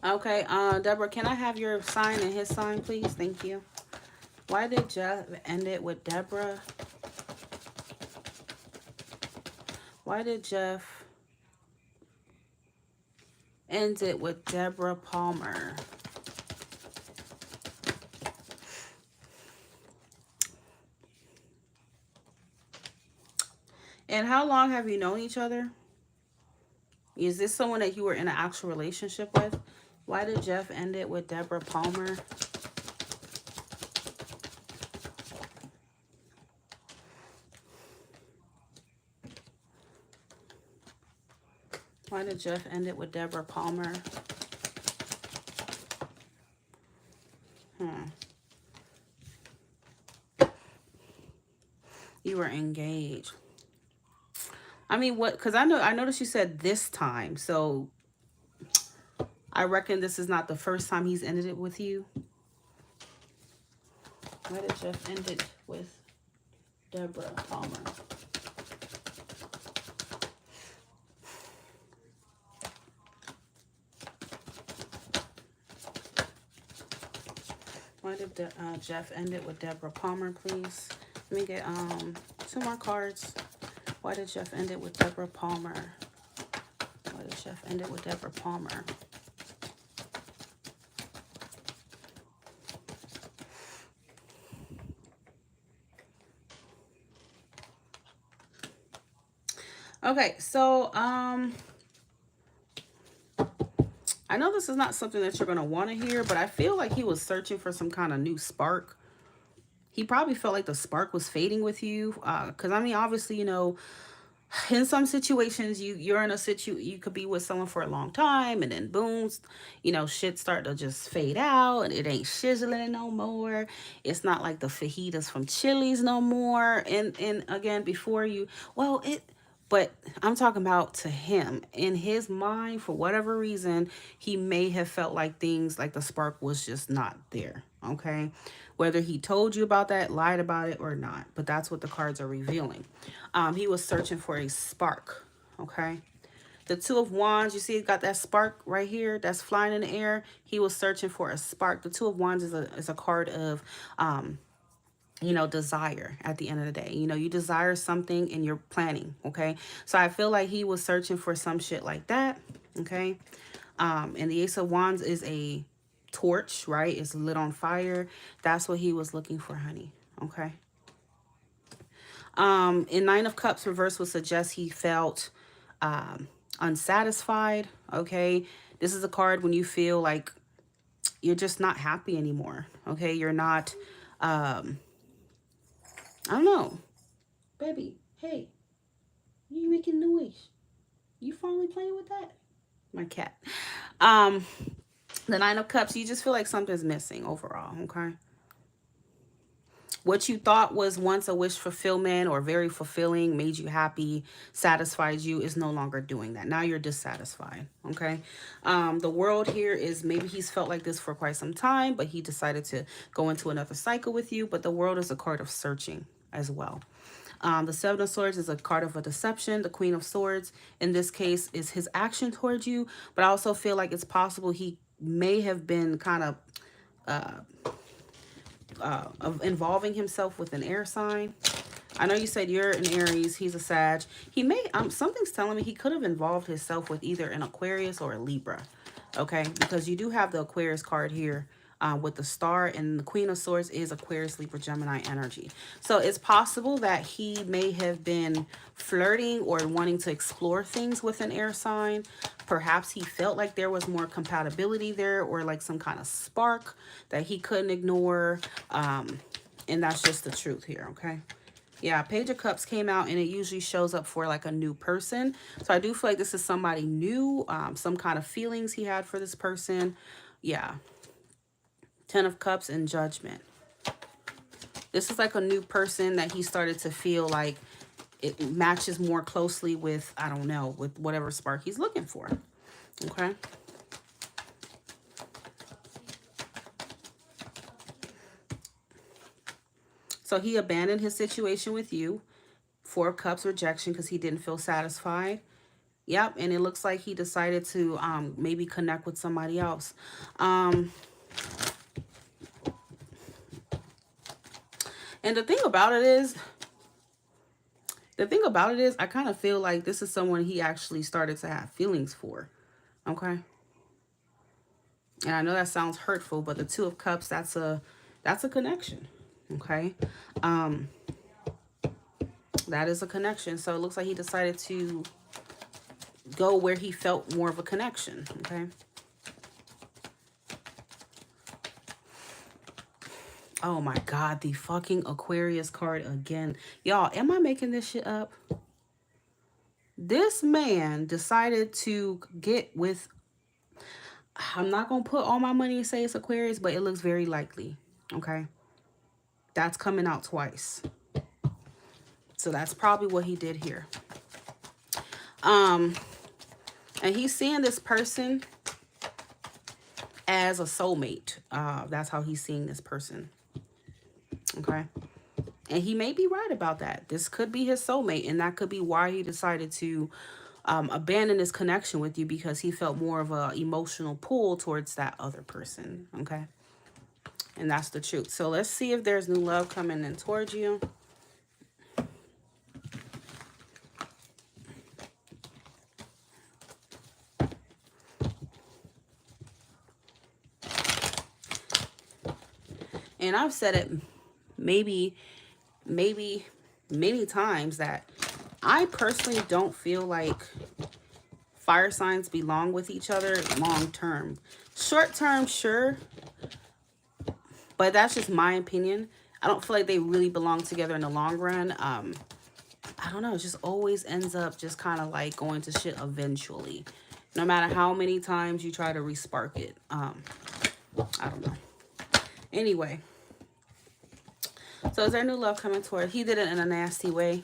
Okay, Deborah, can I have your sign and his sign, please? Thank you. Why did Jeff end it with Deborah? Why did Jeff end it with Deborah Palmer? And how long have you known each other? Is this someone that you were in an actual relationship with? Why did Jeff end it with Deborah Palmer? Why did Jeff end it with Deborah Palmer? You were engaged. I mean, what? Because I noticed you said this time, so I reckon this is not the first time he's ended it with you. Why did Jeff end it with Deborah Palmer? Why did Jeff end it with Deborah Palmer, please? Let me get 2 more cards. Why did Jeff end it with Deborah Palmer? Why did Jeff end it with Deborah Palmer? Okay, so I know this is not something that you're going to want to hear, but I feel like he was searching for some kind of new spark. He probably felt like the spark was fading with you. Because, I mean, obviously, you know, in some situations, you're in a you could be with someone for a long time, and then boom, you know, shit start to just fade out, and it ain't sizzling no more. It's not like the fajitas from Chili's no more. And again, before you, well, but I'm talking about to him. In his mind, for whatever reason, he may have felt like things like the spark was just not there. Okay. Whether he told you about that, lied about it, or not. But that's what the cards are revealing. He was searching for a spark. Okay. The Two of Wands, you see it got that spark right here that's flying in the air. He was searching for a spark. The Two of Wands is a card of you know, desire at the end of the day. You know, you desire something and you're planning, okay? So I feel like he was searching for some shit like that, okay? And the Ace of Wands is a torch, right? It's lit on fire. That's what he was looking for, honey, okay? In Nine of Cups reverse would suggest he felt unsatisfied, okay? This is a card when you feel like you're just not happy anymore, okay? You're not, I don't know. Baby, hey, you making noise. You finally playing with that? My cat. Um, the Nine of Cups, you just feel like something's missing overall, okay? What you thought was once a wish fulfillment or very fulfilling, made you happy, satisfied you, is no longer doing that. Now you're dissatisfied, okay? The world here is maybe he's felt like this for quite some time, but he decided to go into another cycle with you. But the world is a card of searching as well. The Seven of Swords is a card of a deception. The Queen of Swords, in this case, is his action towards you. But I also feel like it's possible he may have been kind of involving himself with an air sign. I know you said you're an Aries, he's a Sag. He may, something's telling me he could have involved himself with either an Aquarius or a Libra, okay? Because you do have the Aquarius card here with the star, and the Queen of Swords is Aquarius, Libra, Gemini energy. So it's possible that he may have been flirting or wanting to explore things with an air sign. Perhaps he felt like there was more compatibility there, or like some kind of spark that he couldn't ignore. And that's just the truth here, okay? Yeah, Page of Cups came out, and it usually shows up for like a new person. So I do feel like this is somebody new, some kind of feelings he had for this person. Yeah. 10 of Cups and Judgment. This is like a new person that he started to feel like it matches more closely with, I don't know, with whatever spark he's looking for. Okay. So he abandoned his situation with you. 4 of Cups, rejection, because he didn't feel satisfied. Yep, and it looks like he decided to maybe connect with somebody else. Um, and the thing about it is, I kind of feel like this is someone he actually started to have feelings for. Okay, and I know that sounds hurtful, but the Two of Cups, that's a connection. Okay, um, that is a connection. So it looks like he decided to go where he felt more of a connection. Okay. Oh my God, the fucking Aquarius card again. Y'all, am I making this shit up? This man decided to get with, I'm not going to put all my money and say it's Aquarius, but it looks very likely. Okay. That's coming out twice. So that's probably what he did here. Um, and he's seeing this person as a soulmate. That's how he's seeing this person. Okay. And he may be right about that. This could be his soulmate, and that could be why he decided to abandon his connection with you, because he felt more of a emotional pull towards that other person. Okay. And that's the truth. So let's see if there's new love coming in towards you. And I've said it maybe many times that I personally don't feel like fire signs belong with each other long term. Short term, sure, but that's just my opinion. I don't feel like they really belong together in the long run. I don't know. It just always ends up just kind of like going to shit eventually. No matter how many times you try to respark it. I don't know. Anyway. So is there new love coming toward? He did it in a nasty way.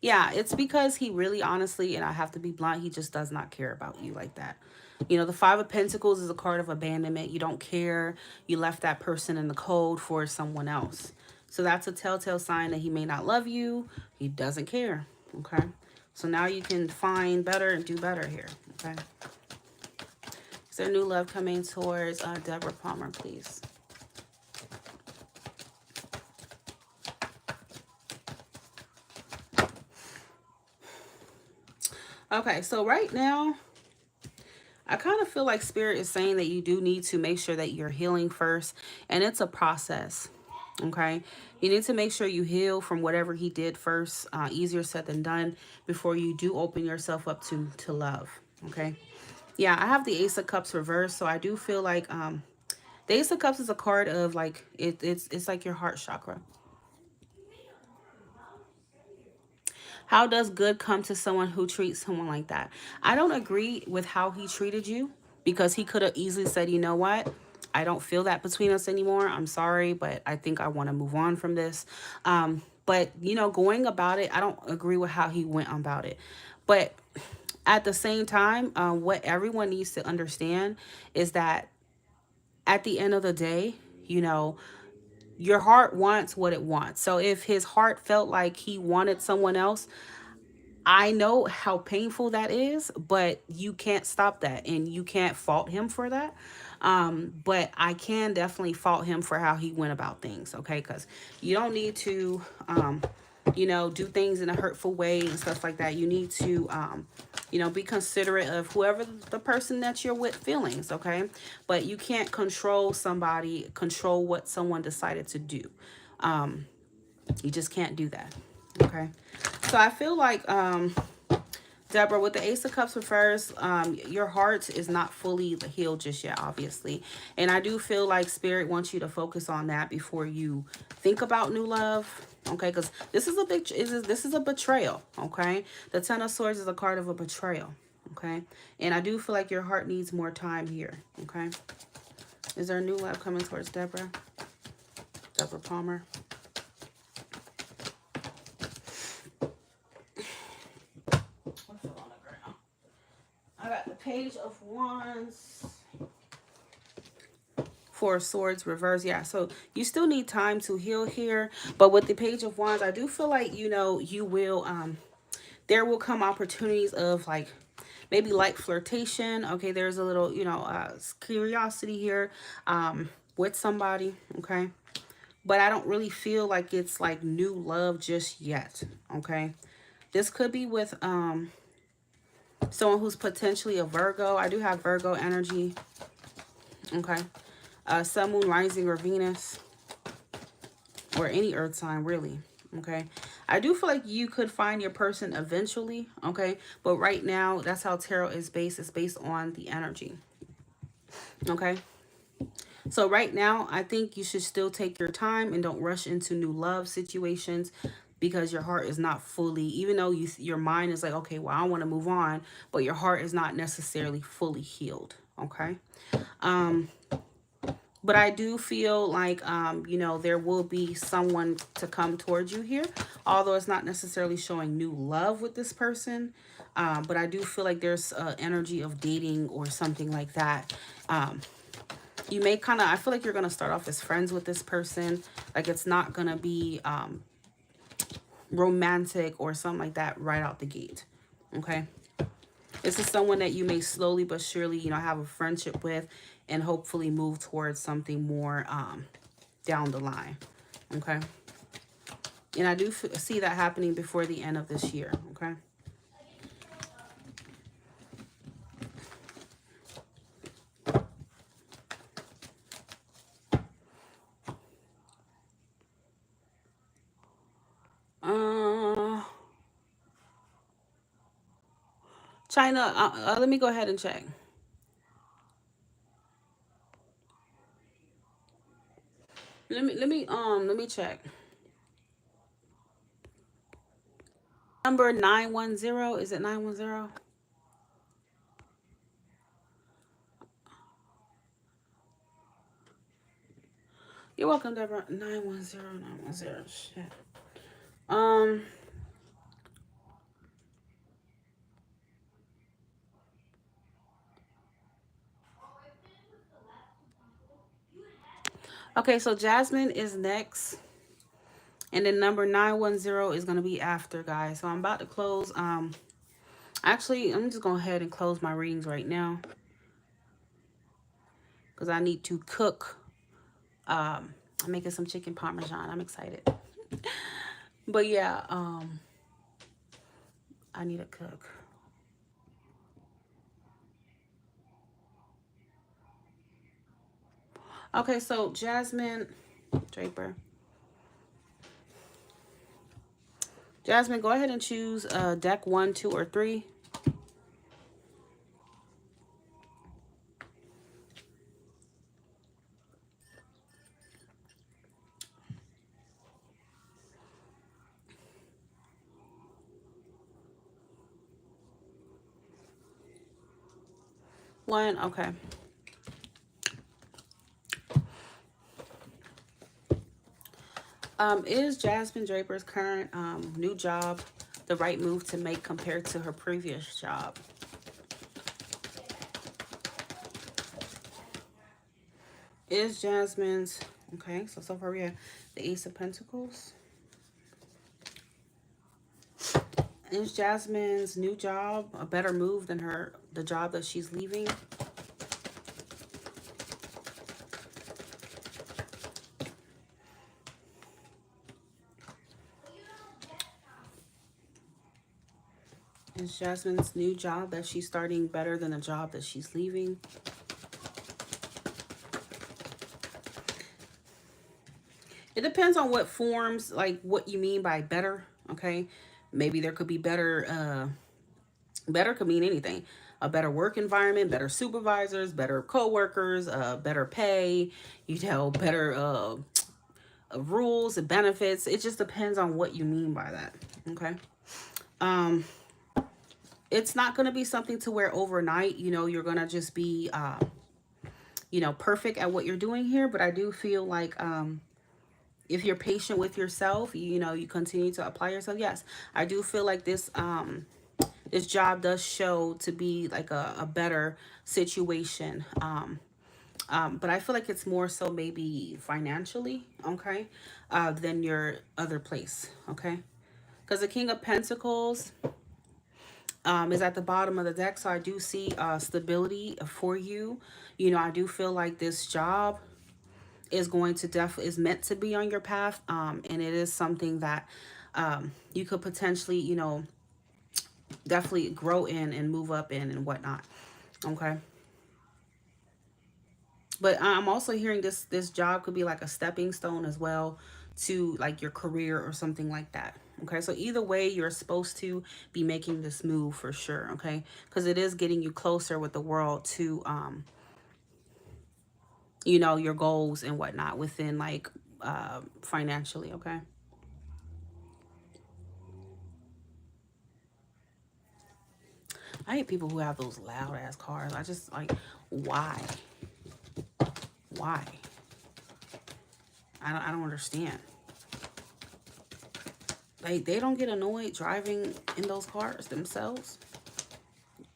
Yeah, it's because he really, honestly, and I have to be blunt, he just does not care about you like that. You know, the Five of Pentacles is a card of abandonment. You don't care. You left that person in the cold for someone else. So that's a telltale sign that he may not love you. He doesn't care. Okay. So now you can find better and do better here. Okay. Is there new love coming towards Deborah Palmer, please? Okay, so right now, I kind of feel like Spirit is saying that you do need to make sure that you're healing first. And it's a process. Okay. You need to make sure you heal from whatever he did first. Easier said than done, before you do open yourself up to love. Okay. Yeah, I have the Ace of Cups reversed. So I do feel like the Ace of Cups is a card of like, it's like your heart chakra. How does good come to someone who treats someone like that? I don't agree with how he treated you, because he could have easily said, you know what? I don't feel that between us anymore. I'm sorry, but I think I want to move on from this. But, you know, going about it, I don't agree with how he went about it. But at the same time, what everyone needs to understand is that at the end of the day, you know, your heart wants what it wants. So if his heart felt like he wanted someone else, I know how painful that is, but you can't stop that, and you can't fault him for that. But I can definitely fault him for how he went about things, okay? Because you don't need to, you know, do things in a hurtful way and stuff like that. You need to, you know, be considerate of whoever the person that you're with feelings, okay? But you can't control somebody, control what someone decided to do. You just can't do that, okay? So I feel like, Deborah, with the Ace of Cups reversed, your heart is not fully healed just yet, obviously. And I do feel like Spirit wants you to focus on that before you think about new love. Okay, because this is a betrayal. Okay, the Ten of Swords is a card of a betrayal. Okay, and I do feel like your heart needs more time here. Okay, is there a new love coming towards Deborah? Deborah Palmer. I got the Page of Wands, Four of Swords reverse. Yeah, so you still need time to heal here. But with the Page of Wands, I do feel like, you know, you will, there will come opportunities of like maybe light flirtation. Okay, there's a little, curiosity here with somebody. Okay, but I don't really feel like it's like new love just yet. Okay, this could be with someone who's potentially a Virgo. I do have Virgo energy. Okay, Sun, Moon, Rising, or Venus, or any Earth sign really. Okay, I do feel like you could find your person eventually. Okay, but right now that's how tarot is based. It's based on the energy. Okay, so right now I think you should still take your time and don't rush into new love situations, because your heart is not fully, even though your mind is like, okay, well, I want to move on, but your heart is not necessarily fully healed. Okay, but I do feel like, there will be someone to come towards you here, although it's not necessarily showing new love with this person. But I do feel like there's energy of dating or something like that. You may kind of, I feel like you're going to start off as friends with this person. Like it's not going to be romantic or something like that right out the gate. Okay. This is someone that you may slowly but surely, have a friendship with, and hopefully move towards something more down the line. Okay. And I do see that happening before the end of this year. Okay. Uh, China, let me go ahead and check. Let me check. Number 910, is it 910? You're welcome, Deborah. 910, 910. Shit. Um, okay, so Jasmine is next. And then number 910 is gonna be after, guys. So I'm about to close. Actually, I'm just going ahead and close my readings right now, because I need to cook. I'm making some chicken parmesan. I'm excited. But yeah, I need to cook. Okay, so Jasmine Draper. Jasmine, go ahead and choose deck 1, 2, or 3. One, okay. Is Jasmine Draper's current new job the right move to make compared to her previous job? Is Jasmine's, okay, so far we have the Ace of Pentacles. Is Jasmine's new job a better move than the job that she's leaving? Is Jasmine's new job that she's starting better than the job that she's leaving? It depends on what forms, like what you mean by better, okay? Maybe there could be better, better could mean anything. A better work environment, better supervisors, better coworkers, better pay, better rules and benefits. It just depends on what you mean by that, okay? Um, it's not going to be something to where overnight, you're going to just be, perfect at what you're doing here. But I do feel like, if you're patient with yourself, you continue to apply yourself. Yes, I do feel like this job does show to be like a better situation. But I feel like it's more so maybe financially, okay, than your other place, okay? Because the King of Pentacles, is at the bottom of the deck. So I do see stability for you. You know, I do feel like this job is going to definitely is meant to be on your path. And it is something that you could potentially, you know, definitely grow in and move up in and whatnot. Okay. But I'm also hearing this job could be like a stepping stone as well to like your career or something like that. Okay, so either way, you're supposed to be making this move for sure. Okay, because it is getting you closer with the world to you know, your goals and whatnot within like financially. Okay. I hate people who have those loud ass cars. I just like, why? Why? I don't understand. Like, they don't get annoyed driving in those cars themselves.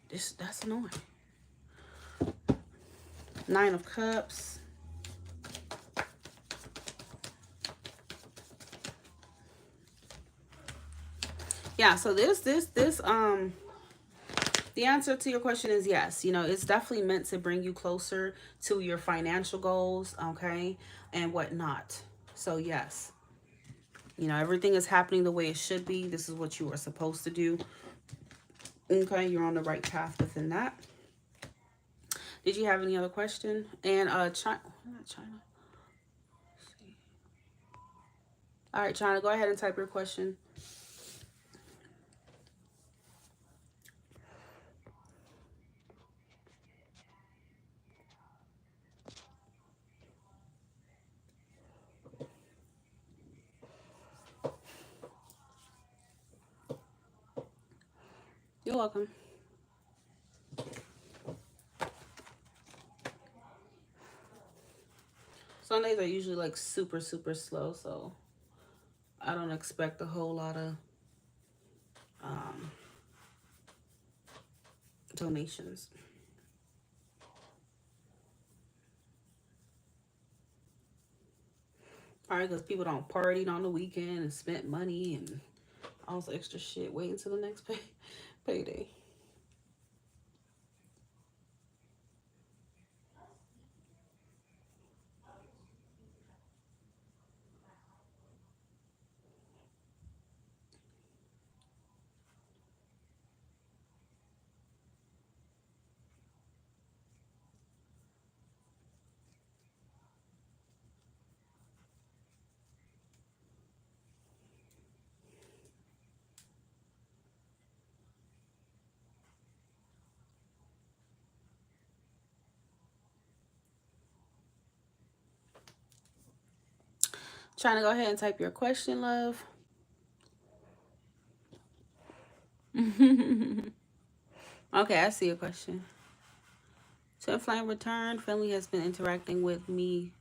That's annoying. Nine of Cups. Yeah, so the answer to your question is yes. You know, it's definitely meant to bring you closer to your financial goals, okay, and whatnot. So yes, you know, everything is happening the way it should be. This is what you are supposed to do. Okay, you're on the right path within that. Did you have any other question? And China, not China. All right, China, go ahead and type your question. You're welcome. Sundays are usually like super, super slow, so I don't expect a whole lot of um, donations. Probably because people don't party on the weekend and spent money and all this extra shit. Wait until the next payday. Trying to go ahead and type your question, love. Okay, I see your question. So flame returned. Family has been interacting with me.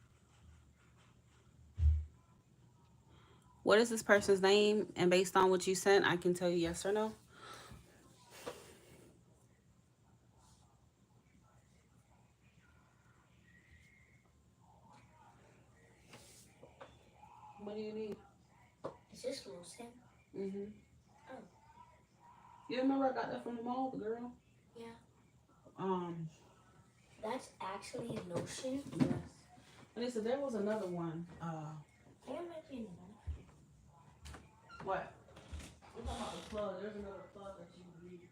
What is this person's name? And based on what you sent, I can tell you yes or no. What do you need? Is this Wilson? Mm-hmm. Oh. You remember I got that from the mall, the girl? Yeah. Um. That's actually a lotion? Yes. And they said there was another one. I think it might be another. What? We're talking about the plug. There's another plug that you need.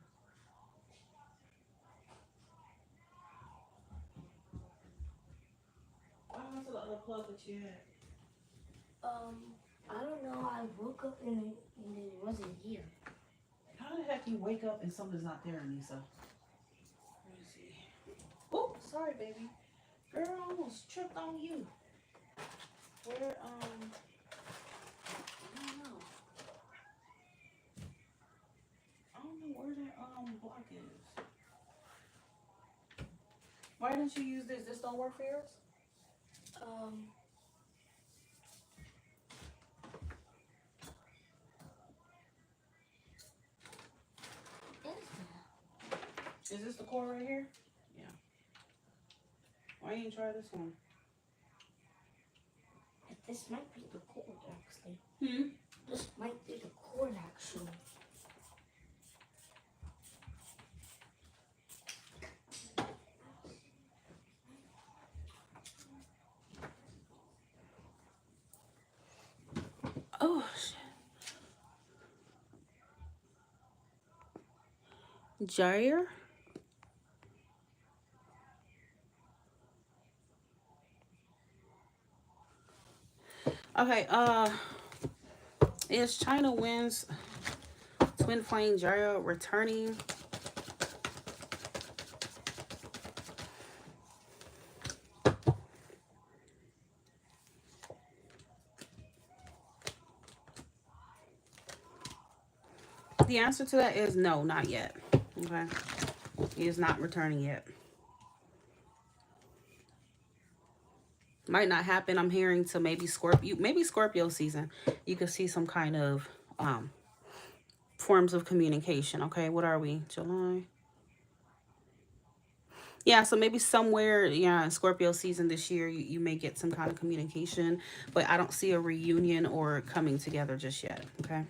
What happened to the other plug that you had? I don't know. I woke up and it wasn't here. How the heck you wake up and something's not there, Anissa? Let me see. Oh, sorry, baby. Girl, I almost tripped on you. Where, I don't know. I don't know where that, block is. Why didn't you use this? This don't work for yours? Is this the core right here? Yeah. Why you didn't try this one? This might be the cord, actually. Hmm? This might be the cord, actually. Oh, Jair. Okay, is China wins twin flame Jair returning? The answer to that is no, not yet. Okay. He is not returning yet. Might not happen. I'm hearing to maybe Scorpio season. You could see some kind of forms of communication. Okay, what are we? July. Yeah, so maybe somewhere, yeah, in Scorpio season this year, you may get some kind of communication, but I don't see a reunion or coming together just yet. Okay.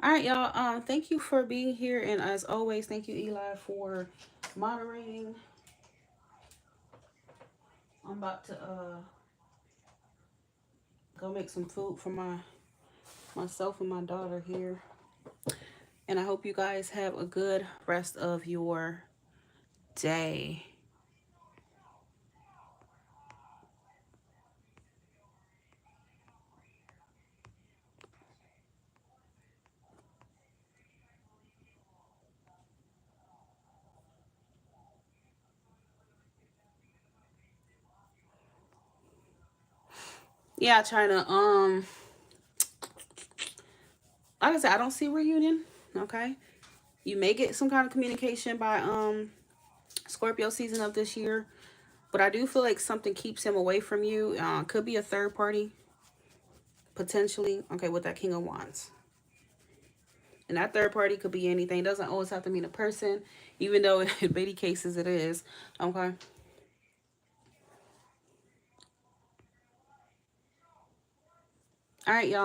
All right, y'all. Thank you for being here, and as always, thank you, Eli, for moderating. I'm about to go make some food for myself and my daughter here, and I hope you guys have a good rest of your day. Yeah, China. Like I said, I don't see reunion. Okay, you may get some kind of communication by Scorpio season of this year, but I do feel like something keeps him away from you. Could be a third party potentially. Okay, with that King of Wands. And that third party could be anything. It doesn't always have to mean a person, even though in many cases it is. Okay. All right, y'all.